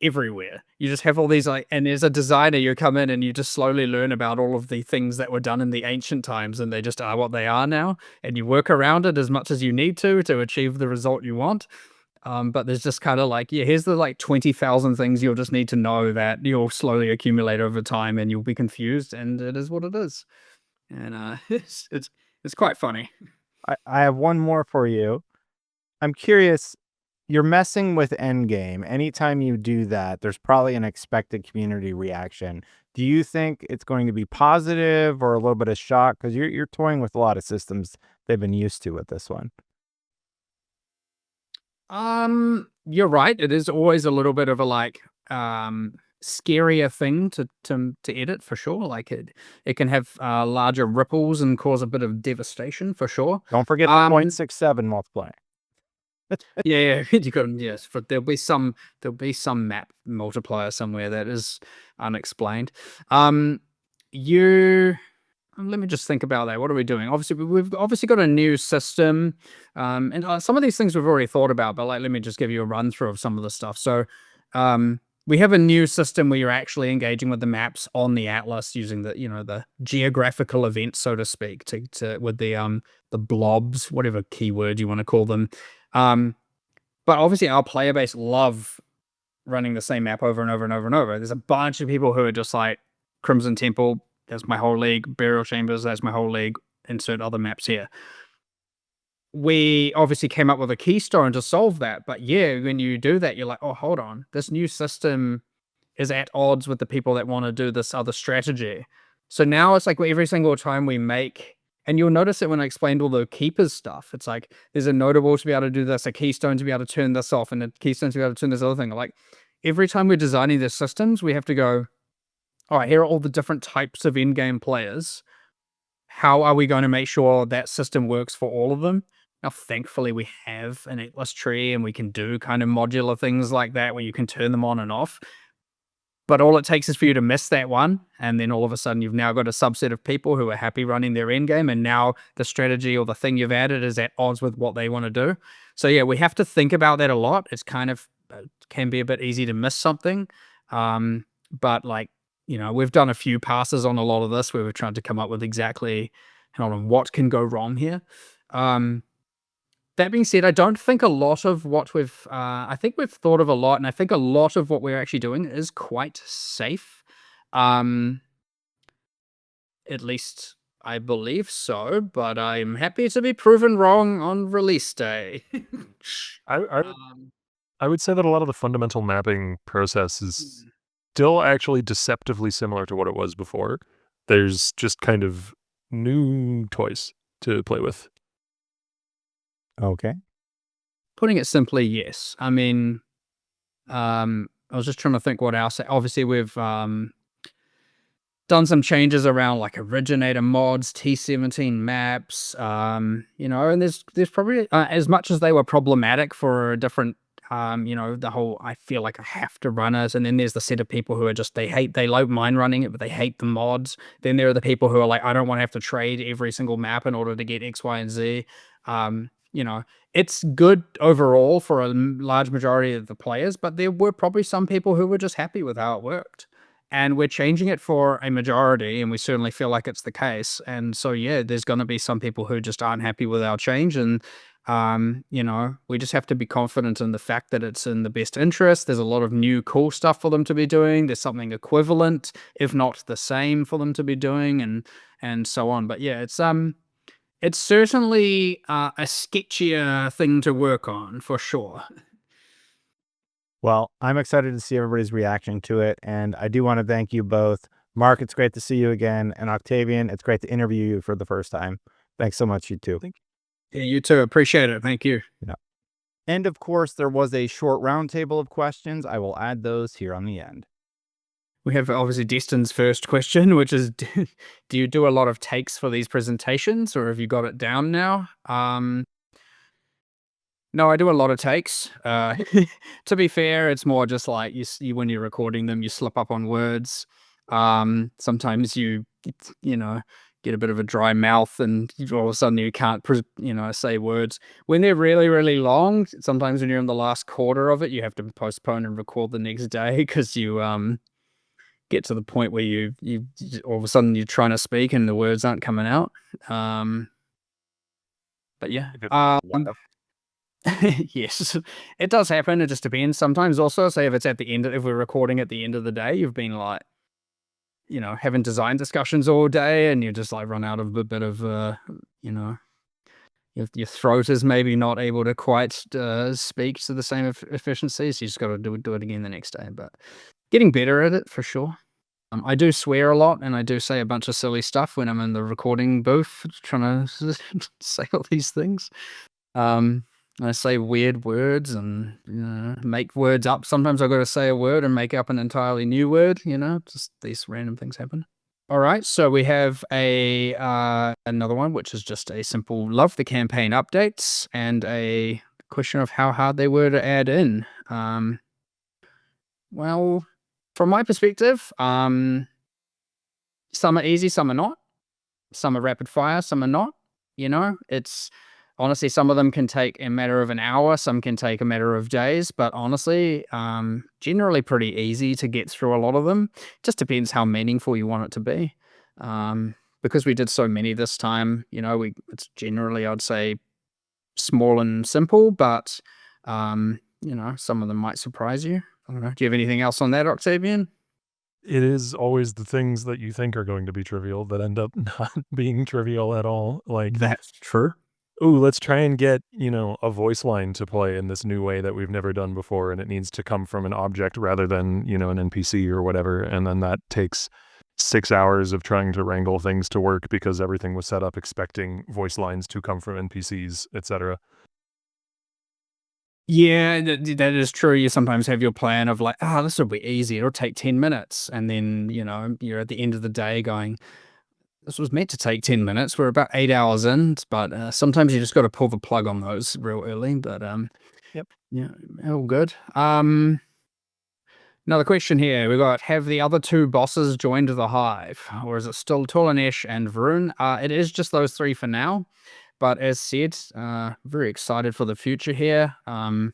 everywhere. You just have all these like, and as a designer, you come in and you just slowly learn about all of the things that were done in the ancient times and they just are what they are now. And you work around it as much as you need to achieve the result you want. But there's just kind of like, yeah, here's the like 20,000 things you'll just need to know that you'll slowly accumulate over time and you'll be confused and it is what it is. And it's quite funny. I have one more for you. I'm curious, you're messing with endgame. Anytime you do that, there's probably an expected community reaction. Do you think it's going to be positive or a little bit of shock? Because you're toying with a lot of systems they've been used to with this one. You're right. It is always a little bit of a like scarier thing to edit for sure. Like it can have larger ripples and cause a bit of devastation for sure. Don't forget the 0.67 multiplier. Yeah, you got yes. For there'll be some map multiplier somewhere that is unexplained. You let me just think about that. What are we doing? Obviously, we've obviously got a new system, and some of these things we've already thought about. But like, let me just give you a run through of some of the stuff. So, we have a new system where you're actually engaging with the maps on the atlas using the the geographical events, so to speak, to with the blobs, whatever keyword you want to call them. But obviously, our player base love running the same map over and over and over and over. There's a bunch of people who are just like Crimson Temple. That's my whole league. Burial Chambers. That's my whole league. Insert other maps here. We obviously came up with a keystone to solve that. But yeah, when you do that, you're like, oh, hold on. This new system is at odds with the people that want to do this other strategy. So now it's like every single time we make, and you'll notice it when I explained all the keepers stuff. It's like there's a notable to be able to do this, a keystone to be able to turn this off, and a keystone to be able to turn this other thing. Like every time we're designing the systems, we have to go, all right, here are all the different types of in-game players. How are we going to make sure that system works for all of them? Now, thankfully, we have an atlas tree and we can do kind of modular things like that where you can turn them on and off. But all it takes is for you to miss that one, and then all of a sudden you've now got a subset of people who are happy running their endgame, and now the strategy or the thing you've added is at odds with what they want to do. So yeah, we have to think about that a lot. It's kind of can be a bit easy to miss something, but like we've done a few passes on a lot of this where we're trying to come up with exactly what can go wrong here. That being said, I don't think a lot of what I think we've thought of a lot, and I think a lot of what we're actually doing is quite safe. At least I believe so, but I'm happy to be proven wrong on release day. I would say that a lot of the fundamental mapping process is still actually deceptively similar to what it was before. There's just kind of new toys to play with. Okay. Putting it simply, yes. I mean, I was just trying to think what else. Obviously, we've done some changes around like originator mods, T17 maps, and there's probably as much as they were problematic for a different the whole I feel like I have to run it, and then there's the set of people who are just they like mind running it, but they hate the mods. Then there are the people who are like, I don't want to have to trade every single map in order to get X, Y, and Z. It's good overall for a large majority of the players, but there were probably some people who were just happy with how it worked. And we're changing it for a majority, and we certainly feel like it's the case. And so, yeah, there's going to be some people who just aren't happy with our change. And, we just have to be confident in the fact that it's in the best interest. There's a lot of new cool stuff for them to be doing. There's something equivalent, if not the same, for them to be doing, and so on. But yeah, it's certainly a sketchier thing to work on, for sure. Well, I'm excited to see everybody's reaction to it, and I do want to thank you both. Mark, it's great to see you again, and Octavian, it's great to interview you for the first time. Thanks so much, you two. Thank you. Yeah, you too. Appreciate it. Thank you. Yeah. And of course, there was a short roundtable of questions. I will add those here on the end. We have obviously Destin's first question, which is, do you do a lot of takes for these presentations, or have you got it down now? No, I do a lot of takes. To be fair, it's more just like when you're recording them, you slip up on words. Sometimes you get a bit of a dry mouth, and all of a sudden you can't say words. When they're really, really long, sometimes when you're in the last quarter of it, you have to postpone and record the next day because you get to the point where you all of a sudden you're trying to speak and the words aren't coming out. But yeah. Yes, it does happen. It just depends. Sometimes also, say if it's at the end, if we're recording at the end of the day, you've been like, having design discussions all day, and you just like run out of a bit of, your throat is maybe not able to quite speak to the same efficiency. So you just got to do it again the next day. But getting better at it for sure. I do swear a lot, and I do say a bunch of silly stuff when I'm in the recording booth trying to say all these things. I say weird words and make words up. Sometimes I've got to say a word and make up an entirely new word. Just these random things happen. All right, so we have another one, which is just a simple love the campaign updates and a question of how hard they were to add in. Well, from my perspective, some are easy, some are not. Some are rapid fire, some are not. It's honestly, some of them can take a matter of an hour, some can take a matter of days, but honestly, generally pretty easy to get through a lot of them. Just depends how meaningful you want it to be. Because we did so many this time, it's generally, I'd say, small and simple, but some of them might surprise you. I don't know. Do you have anything else on that, Octavian? It is always the things that you think are going to be trivial that end up not being trivial at all. Like, That's true. ooh, let's try and get, a voice line to play in this new way that we've never done before, and it needs to come from an object rather than, an NPC or whatever, and then that takes 6 hours of trying to wrangle things to work because everything was set up expecting voice lines to come from NPCs, etc. Yeah, that is true. You sometimes have your plan of like, this will be easy. It'll take 10 minutes. And then, you're at the end of the day going, this was meant to take 10 minutes. We're about 8 hours in, but sometimes you just got to pull the plug on those real early. But Yep. yeah, all good. Another question here. We got, have the other two bosses joined the hive? Or is it still Tulanesh and Varun? It is just those three for now. But as said, very excited for the future here. I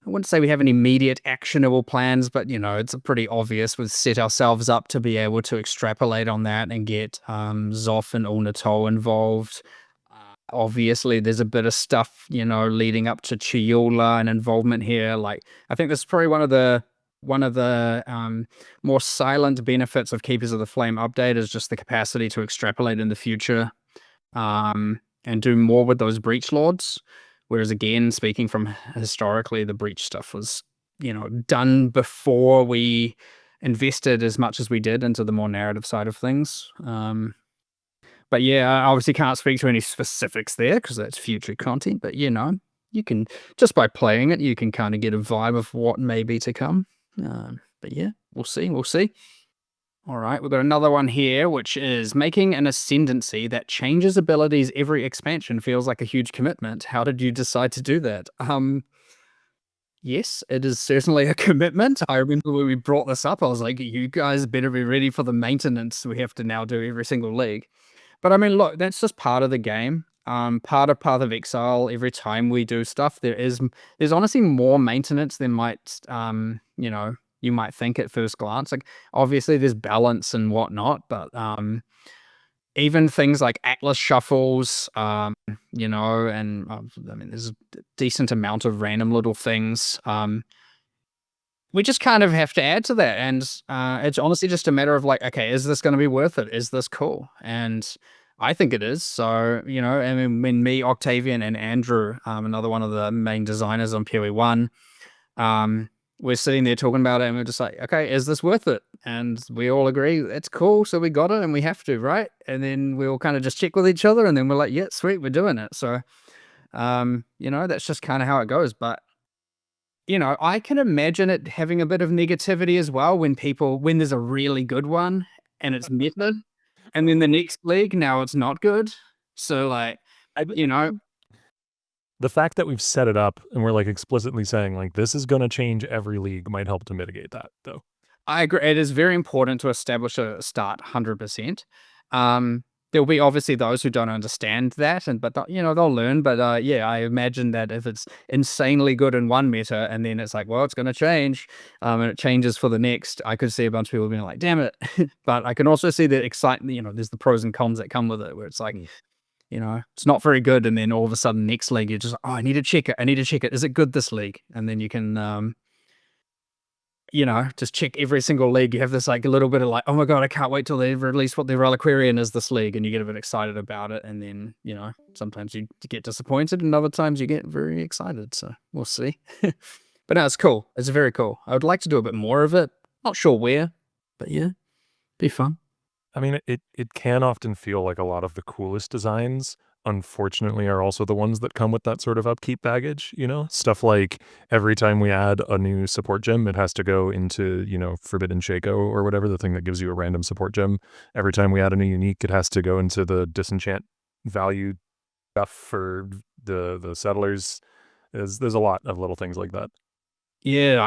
wouldn't say we have any immediate actionable plans, but it's pretty obvious. We've set ourselves up to be able to extrapolate on that and get Zoff and Ulnatol involved. Obviously, there's a bit of stuff, leading up to Chiyola and involvement here. Like, I think this is probably one of the more silent benefits of Keepers of the Flame update is just the capacity to extrapolate in the future. And do more with those breach lords. Whereas again, speaking from historically, the breach stuff was, done before we invested as much as we did into the more narrative side of things. But yeah, I obviously can't speak to any specifics there because that's future content. But you can, just by playing it, you can kind of get a vibe of what may be to come. But yeah, we'll see. All right, we've got another one here, which is making an ascendancy that changes abilities every expansion feels like a huge commitment. How did you decide to do that? Yes, it is certainly a commitment. I remember when we brought this up, I was like, you guys better be ready for the maintenance we have to now do every single league. But I mean, look, that's just part of the game. Part of Path of Exile, every time we do stuff, there's honestly more maintenance than you might think at first glance. Like, obviously there's balance and whatnot, but even things like Atlas shuffles, and I mean, there's a decent amount of random little things. We just kind of have to add to that, and it's honestly just a matter of like, okay, is this going to be worth it? Is this cool? And I think it is. So, I mean, when me, Octavian, and Andrew, another one of the main designers on PoE1, we're sitting there talking about it, and we're just like, okay, is this worth it? And we all agree it's cool, so we got it, and we have to, right? And then we all kind of just check with each other, and then we're like, yeah, sweet, we're doing it. So, that's just kind of how it goes. But I can imagine it having a bit of negativity as well when there's a really good one and it's meta, and then the next league now it's not good. So like, I you know, the fact that we've set it up and we're like explicitly saying like this is going to change every league might help to mitigate that though. I agree. It is very important to establish a start 100%. There'll be obviously those who don't understand that, but they'll learn. But yeah, I imagine that if it's insanely good in one meta and then it's like, well, it's going to change, and it changes for the next, I could see a bunch of people being like, damn it. But I can also see the excitement. There's the pros and cons that come with it, where it's like, it's not very good, and then all of a sudden next league you're just like, oh, I need to check it. I need to check it. Is it good this league? And then you can just check every single league. You have this like a little bit of like, oh my god, I can't wait till they release what their Reliquarian is this league, and you get a bit excited about it, and then sometimes you get disappointed, and other times you get very excited. So we'll see. But no, it's cool. It's very cool. I would like to do a bit more of it. Not sure where, but yeah, be fun. I mean, it can often feel like a lot of the coolest designs, unfortunately, are also the ones that come with that sort of upkeep baggage, Stuff like every time we add a new support gem, it has to go into, Forbidden Shaco or whatever, the thing that gives you a random support gem. Every time we add a new unique, it has to go into the disenchant value stuff for the settlers. There's a lot of little things like that. Yeah,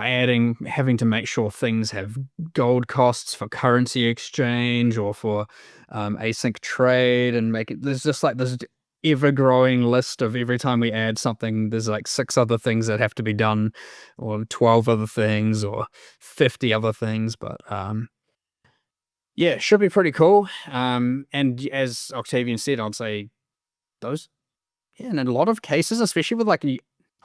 having to make sure things have gold costs for currency exchange or for async trade, and there's just like this ever-growing list of every time we add something, there's like 6 other things that have to be done, or 12 other things, or 50 other things. But yeah, it should be pretty cool. And as Octavian said, I'd say those, yeah, in a lot of cases, especially with like a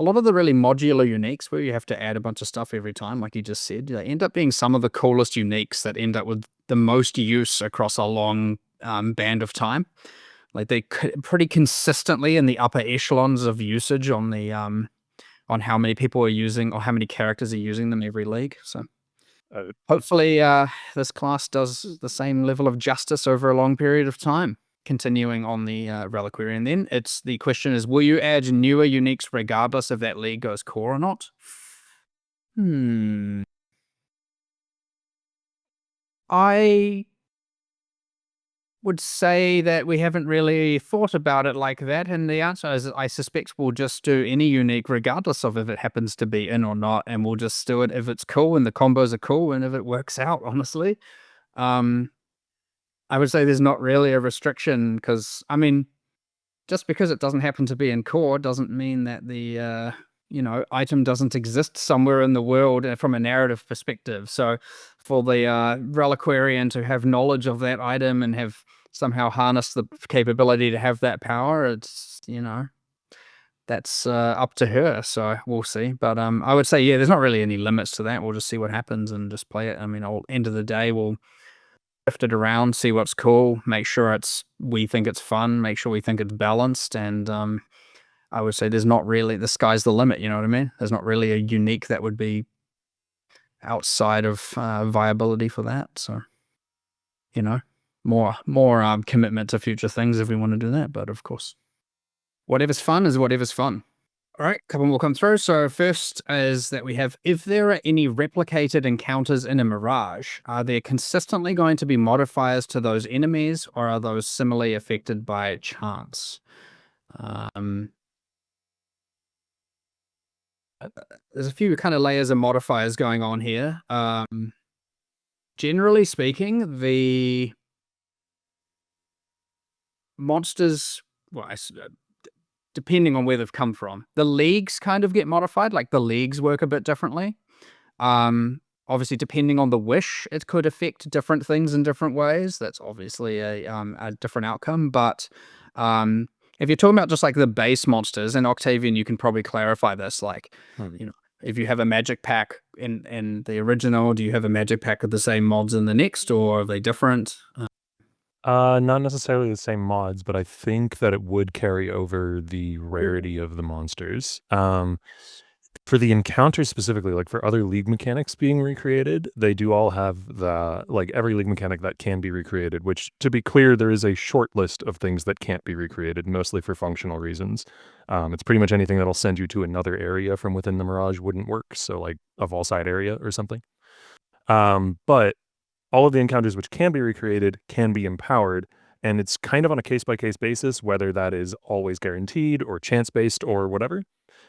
lot of the really modular uniques where you have to add a bunch of stuff every time, like you just said, they end up being some of the coolest uniques that end up with the most use across a long band of time. Like they pretty consistently in the upper echelons of usage on the on how many people are using or how many characters are using them every league. So hopefully this class does the same level of justice over a long period of time. Continuing on the Reliquarian, then the question is, will you add newer uniques regardless if that league goes core or not? I would say that we haven't really thought about it like that, and the answer is I suspect we'll just do any unique regardless of if it happens to be in or not, and we'll just do it if it's cool and the combos are cool and if it works out, honestly. I would say there's not really a restriction, because just because it doesn't happen to be in core doesn't mean that the item doesn't exist somewhere in the world from a narrative perspective. So for the Reliquarian to have knowledge of that item and have somehow harnessed the capability to have that power, it's that's up to her. So we'll see. But I would say, yeah, there's not really any limits to that. We'll just see what happens and just play it. End of the day, we'll shift it around, see what's cool, make sure we think it's fun, make sure we think it's balanced, and I would say there's not really, the sky's the limit, you know what I mean? There's not really a unique that would be outside of viability for that. So, more commitment to future things if we want to do that. But of course, whatever's fun is whatever's fun. All right, a couple more come through. So first is that we have, if there are any replicated encounters in a Mirage, are there consistently going to be modifiers to those enemies, or are those similarly affected by chance? There's a few kind of layers of modifiers going on here. Generally speaking, the monsters, depending on where they've come from, the leagues kind of get modified. Like the leagues work a bit differently. Obviously, depending on the wish, it could affect different things in different ways. That's obviously a different outcome. But if you're talking about just like the base monsters, and Octavian, you can probably clarify this. Like, if you have a magic pack in the original, do you have a magic pack of the same mods in the next, or are they different? Not necessarily the same mods, but I think that it would carry over the rarity of the monsters. For the encounters specifically, like for other league mechanics being recreated, they do all have the like every league mechanic that can be recreated, which to be clear, there is a short list of things that can't be recreated, mostly for functional reasons. It's pretty much anything that'll send you to another area from within the Mirage wouldn't work. So like a Volside area or something. But all of the encounters which can be recreated can be empowered. And it's kind of on a case by case basis, whether that is always guaranteed or chance based or whatever.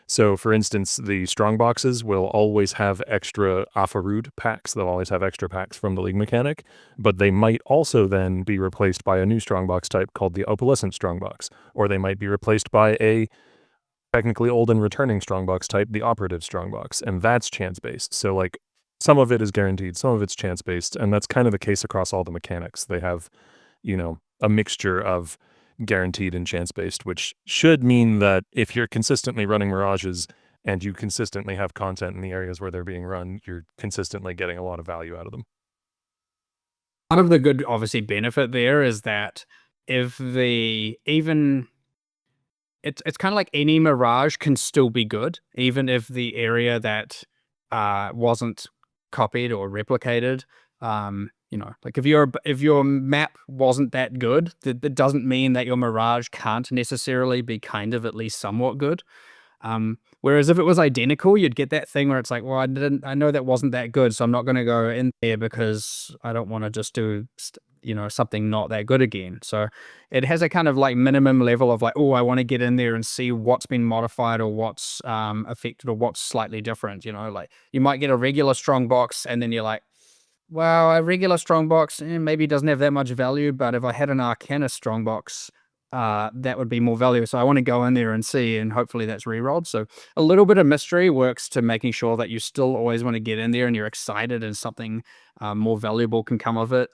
So, for instance, the strong boxes will always have extra Afarud packs. They'll always have extra packs from the league mechanic, but they might also then be replaced by a new strongbox type called the opalescent strongbox, or they might be replaced by a technically old and returning strongbox type, the operative strongbox, and that's chance based. So, like, some of it is guaranteed, some of it's chance based, and that's kind of the case across all the mechanics. They have, a mixture of guaranteed and chance based, which should mean that if you're consistently running Mirages and you consistently have content in the areas where they're being run, you're consistently getting a lot of value out of them. Part of the good, obviously, benefit there is that if the even it's kind of like any Mirage can still be good, even if the area that wasn't copied or replicated. Like if your map wasn't that good, that doesn't mean that your Mirage can't necessarily be kind of at least somewhat good. Whereas if it was identical, you'd get that thing where it's like, well, I know that wasn't that good, so I'm not going to go in there because I don't want to just do, something not that good again. So it has a kind of like minimum level of like, oh, I want to get in there and see what's been modified or what's affected or what's slightly different. Like you might get a regular strong box and then you're like, well, a regular strongbox maybe doesn't have that much value, but if I had an Arcana strongbox, that would be more value. So I want to go in there and see, and hopefully that's rerolled. So a little bit of mystery works to making sure that you still always want to get in there and you're excited and something more valuable can come of it.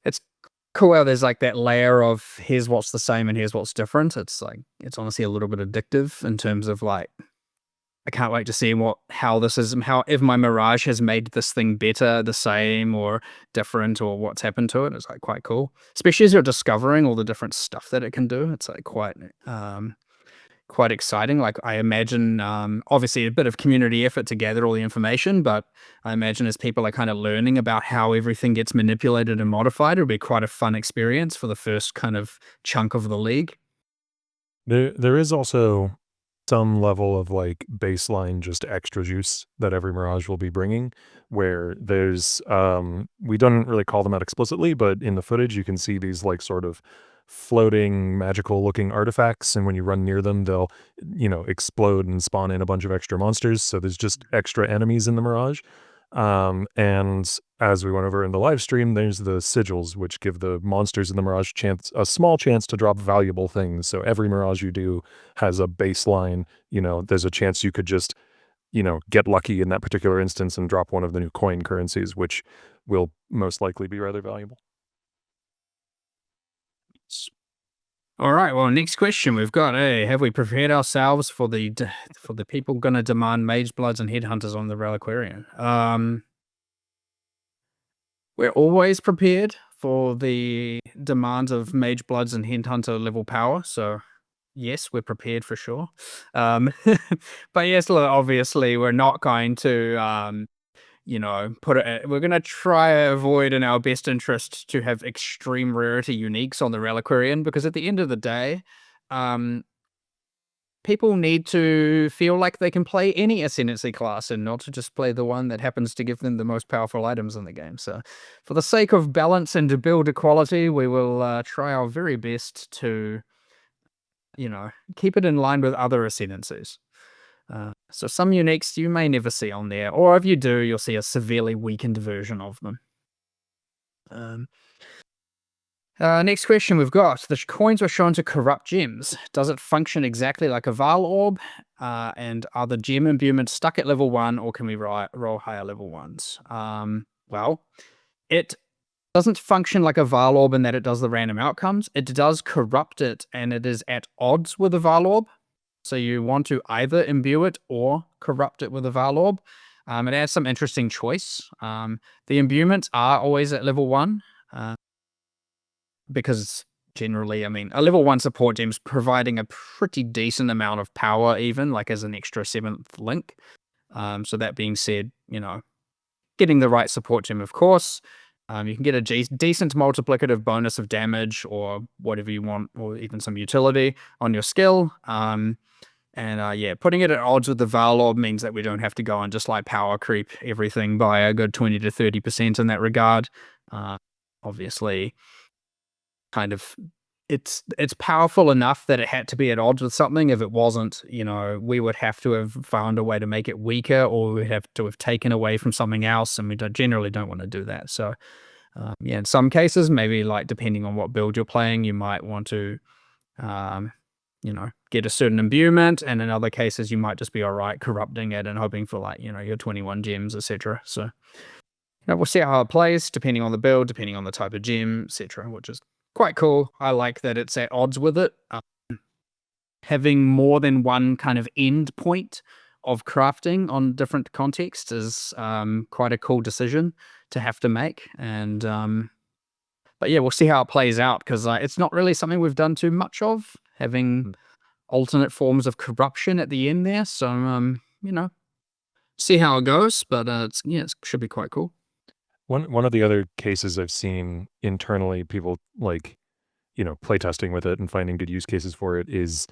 It's cool how there's like that layer of here's what's the same and here's what's different. It's like it's honestly a little bit addictive in terms of like I can't wait to see how if my Mirage has made this thing better, the same, or different, or what's happened to it. It's like quite cool, especially as you're discovering all the different stuff that it can do. It's like quite exciting. Like I imagine, obviously a bit of community effort to gather all the information, but I imagine as people are kind of learning about how everything gets manipulated and modified, it'll be quite a fun experience for the first kind of chunk of the league. There is also some level of like baseline just extra juice that every Mirage will be bringing, where there's we don't really call them out explicitly, but in the footage you can see these like sort of floating magical looking artifacts, and when you run near them they'll explode and spawn in a bunch of extra monsters. So there's just extra enemies in the Mirage. And as we went over in the live stream, there's the sigils, which give the monsters in the Mirage a small chance to drop valuable things. So every Mirage you do has a baseline, there's a chance you could just, get lucky in that particular instance and drop one of the new coin currencies, which will most likely be rather valuable. All right. Well, next question we've got: have we prepared ourselves for the people going to demand mage bloods and headhunters on the Reliquarian? We're always prepared for the demands of mage bloods and headhunter level power. So yes, we're prepared for sure. But yes, look, obviously we're not going to put it. We're going to try to avoid in our best interest to have extreme rarity uniques on the Reliquarian, because at the end of the day, people need to feel like they can play any Ascendancy class and not to just play the one that happens to give them the most powerful items in the game. So for the sake of balance and to build equality, we will try our very best to, keep it in line with other Ascendancies. So some uniques you may never see on there, or if you do, you'll see a severely weakened version of them. Next question we've got: the coins were shown to corrupt gems. Does it function exactly like a Val Orb? And are the gem imbuements stuck at level 1, or can we roll higher level ones? Well, it doesn't function like a Val Orb in that it does the random outcomes. It does corrupt it, and it is at odds with a Val Orb. So you want to either imbue it or corrupt it with a Val Orb. It has some interesting choice. The imbuements are always at level 1. Because generally. I mean, a level 1 support gem's providing a pretty decent amount of power, even like as an extra 7th link. So that being said, getting the right support gem, of course. You can get a decent multiplicative bonus of damage or whatever you want, or even some utility on your skill. Putting it at odds with the Val Orb means that we don't have to go and just like power creep everything by a good 20 to 30% in that regard. Obviously, kind of it's powerful enough that it had to be at odds with something. If it wasn't, we would have to have found a way to make it weaker, or we'd have to have taken away from something else, and we generally don't want to do that. So, in some cases, maybe like depending on what build you're playing, you might want to, get a certain imbuement, and in other cases, you might just be all right corrupting it and hoping for like, your 21 gems, etc. So, we'll see how it plays, depending on the build, depending on the type of gem, etc., which is quite cool. I like that it's at odds with it. Having more than one kind of end point of crafting on different contexts is quite a cool decision to have to make. And but yeah, we'll see how it plays out, because it's not really something we've done too much of, having alternate forms of corruption at the end there. So see how it goes. But it should be quite cool. One of the other cases I've seen internally, people like, playtesting with it and finding good use cases for it, is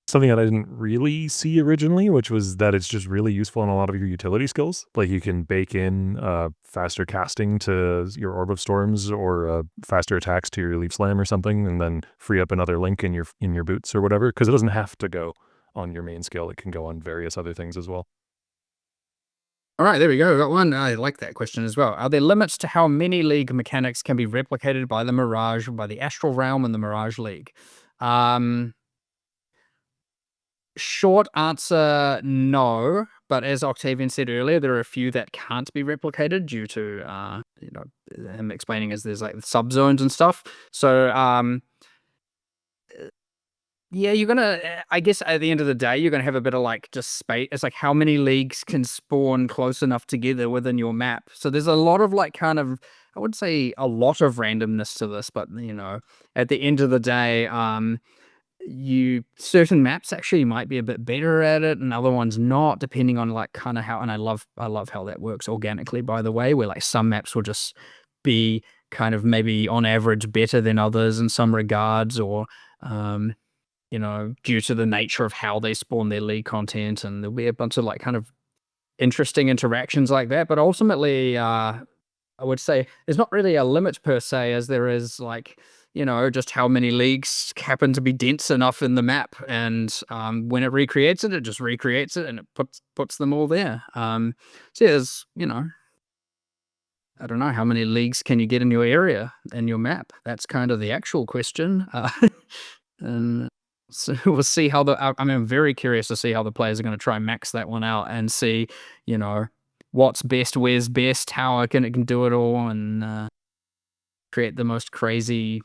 something that I didn't really see originally, which was that it's just really useful in a lot of your utility skills. Like you can bake in faster casting to your Orb of Storms, or faster attacks to your Leaf Slam or something, and then free up another link in your boots or whatever, because it doesn't have to go on your main skill. It can go on various other things as well. All right, there we go. We got one. I like that question as well. Are there limits to how many League mechanics can be replicated by the Mirage, by the Astral Realm and the Mirage League? Short answer, no. But as Octavian said earlier, there are a few that can't be replicated due to, him explaining as there's like subzones and stuff. So, yeah, you're gonna, I guess at the end of the day, you're gonna have a bit of like just space. It's like how many leagues can spawn close enough together within your map. So there's a lot of like kind of, I would say a lot of randomness to this, but at the end of the day, certain maps actually might be a bit better at it and other ones not, depending on like kind of how, and I love how that works organically, by the way, where like some maps will just be kind of maybe on average better than others in some regards, or due to the nature of how they spawn their league content, and there'll be a bunch of like kind of interesting interactions like that. But ultimately, I would say there's not really a limit per se, as there is like, just how many leagues happen to be dense enough in the map, and when it recreates it, it just recreates it, and it puts them all there. So there's, I don't know, how many leagues can you get in your area, in your map? That's kind of the actual question. And so we'll see how I'm very curious to see how the players are going to try and max that one out and see, what's best, where's best, how it can do it all, and create the most crazy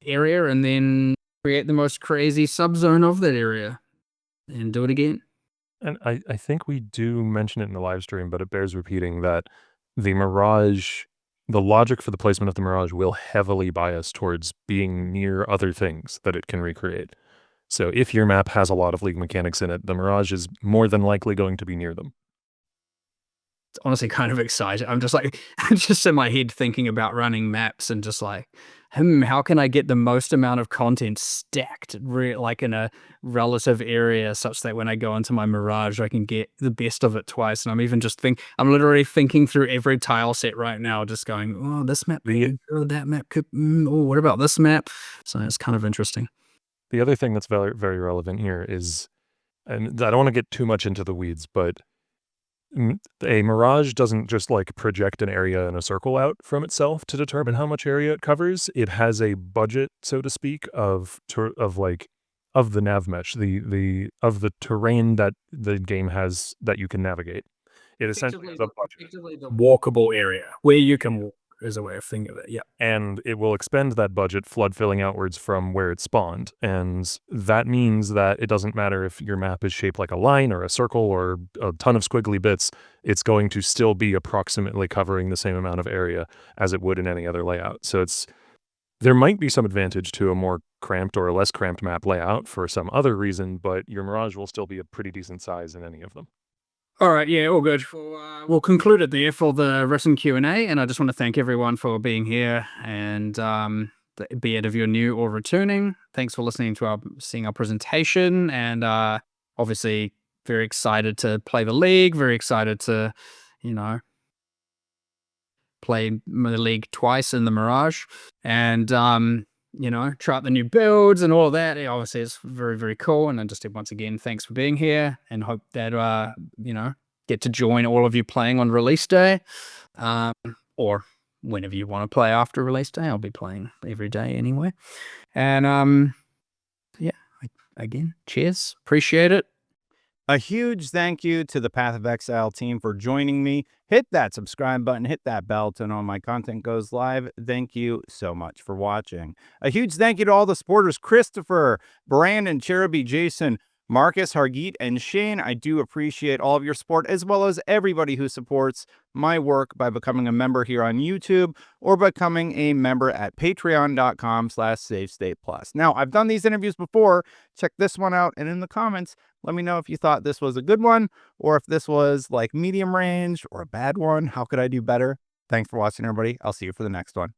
area, and then create the most crazy subzone of that area and do it again. And I think we do mention it in the live stream, but it bears repeating that the Mirage, the logic for the placement of the Mirage will heavily bias towards being near other things that it can recreate. So if your map has a lot of League mechanics in it, the Mirage is more than likely going to be near them. It's honestly kind of exciting. I'm just like, I'm just in my head thinking about running maps and just like, how can I get the most amount of content stacked like in a relative area, such that when I go into my Mirage, I can get the best of it twice. And I'm even just I'm literally thinking through every tile set right now, just going, oh, this map, that map could, what about this map? So it's kind of interesting. The other thing that's very, very relevant here is, and I don't want to get too much into the weeds, but a Mirage doesn't just like project an area in a circle out from itself to determine how much area it covers. It has a budget, so to speak, of the nav mesh, of the terrain that the game has that you can navigate. It essentially has a budget. Effectively the walkable area where you can walk is a way of thinking of it, yeah. And it will expend that budget, flood filling outwards from where it spawned. And that means that it doesn't matter if your map is shaped like a line or a circle or a ton of squiggly bits, it's going to still be approximately covering the same amount of area as it would in any other layout. So There might be some advantage to a more cramped or a less cramped map layout for some other reason, but your Mirage will still be a pretty decent size in any of them. All right, yeah, all good. We'll conclude it there for the written Q&A, and I just want to thank everyone for being here, and be it if you're new or returning, thanks for listening to seeing our presentation, and obviously very excited to play the league, very excited to, play the league twice in the Mirage, and try out the new builds and all of that. Obviously, it's very, very cool. And then just once again, thanks for being here, and hope that get to join all of you playing on release day, or whenever you want to play after release day. I'll be playing every day anyway. And again, cheers, appreciate it. A huge thank you to the Path of Exile team for joining me. Hit that subscribe button, hit that bell to know when my content goes live. Thank you so much for watching. A huge thank you to all the supporters: Christopher, Brandon, Cheruby, Jason, Marcus, Hargeet, and Shane. I do appreciate all of your support, as well as everybody who supports my work by becoming a member here on YouTube or becoming a member at patreon.com/SafeStatePlus. Now, I've done these interviews before. Check this one out, and in the comments, let me know if you thought this was a good one, or if this was like medium range or a bad one. How could I do better? Thanks for watching, everybody. I'll see you for the next one.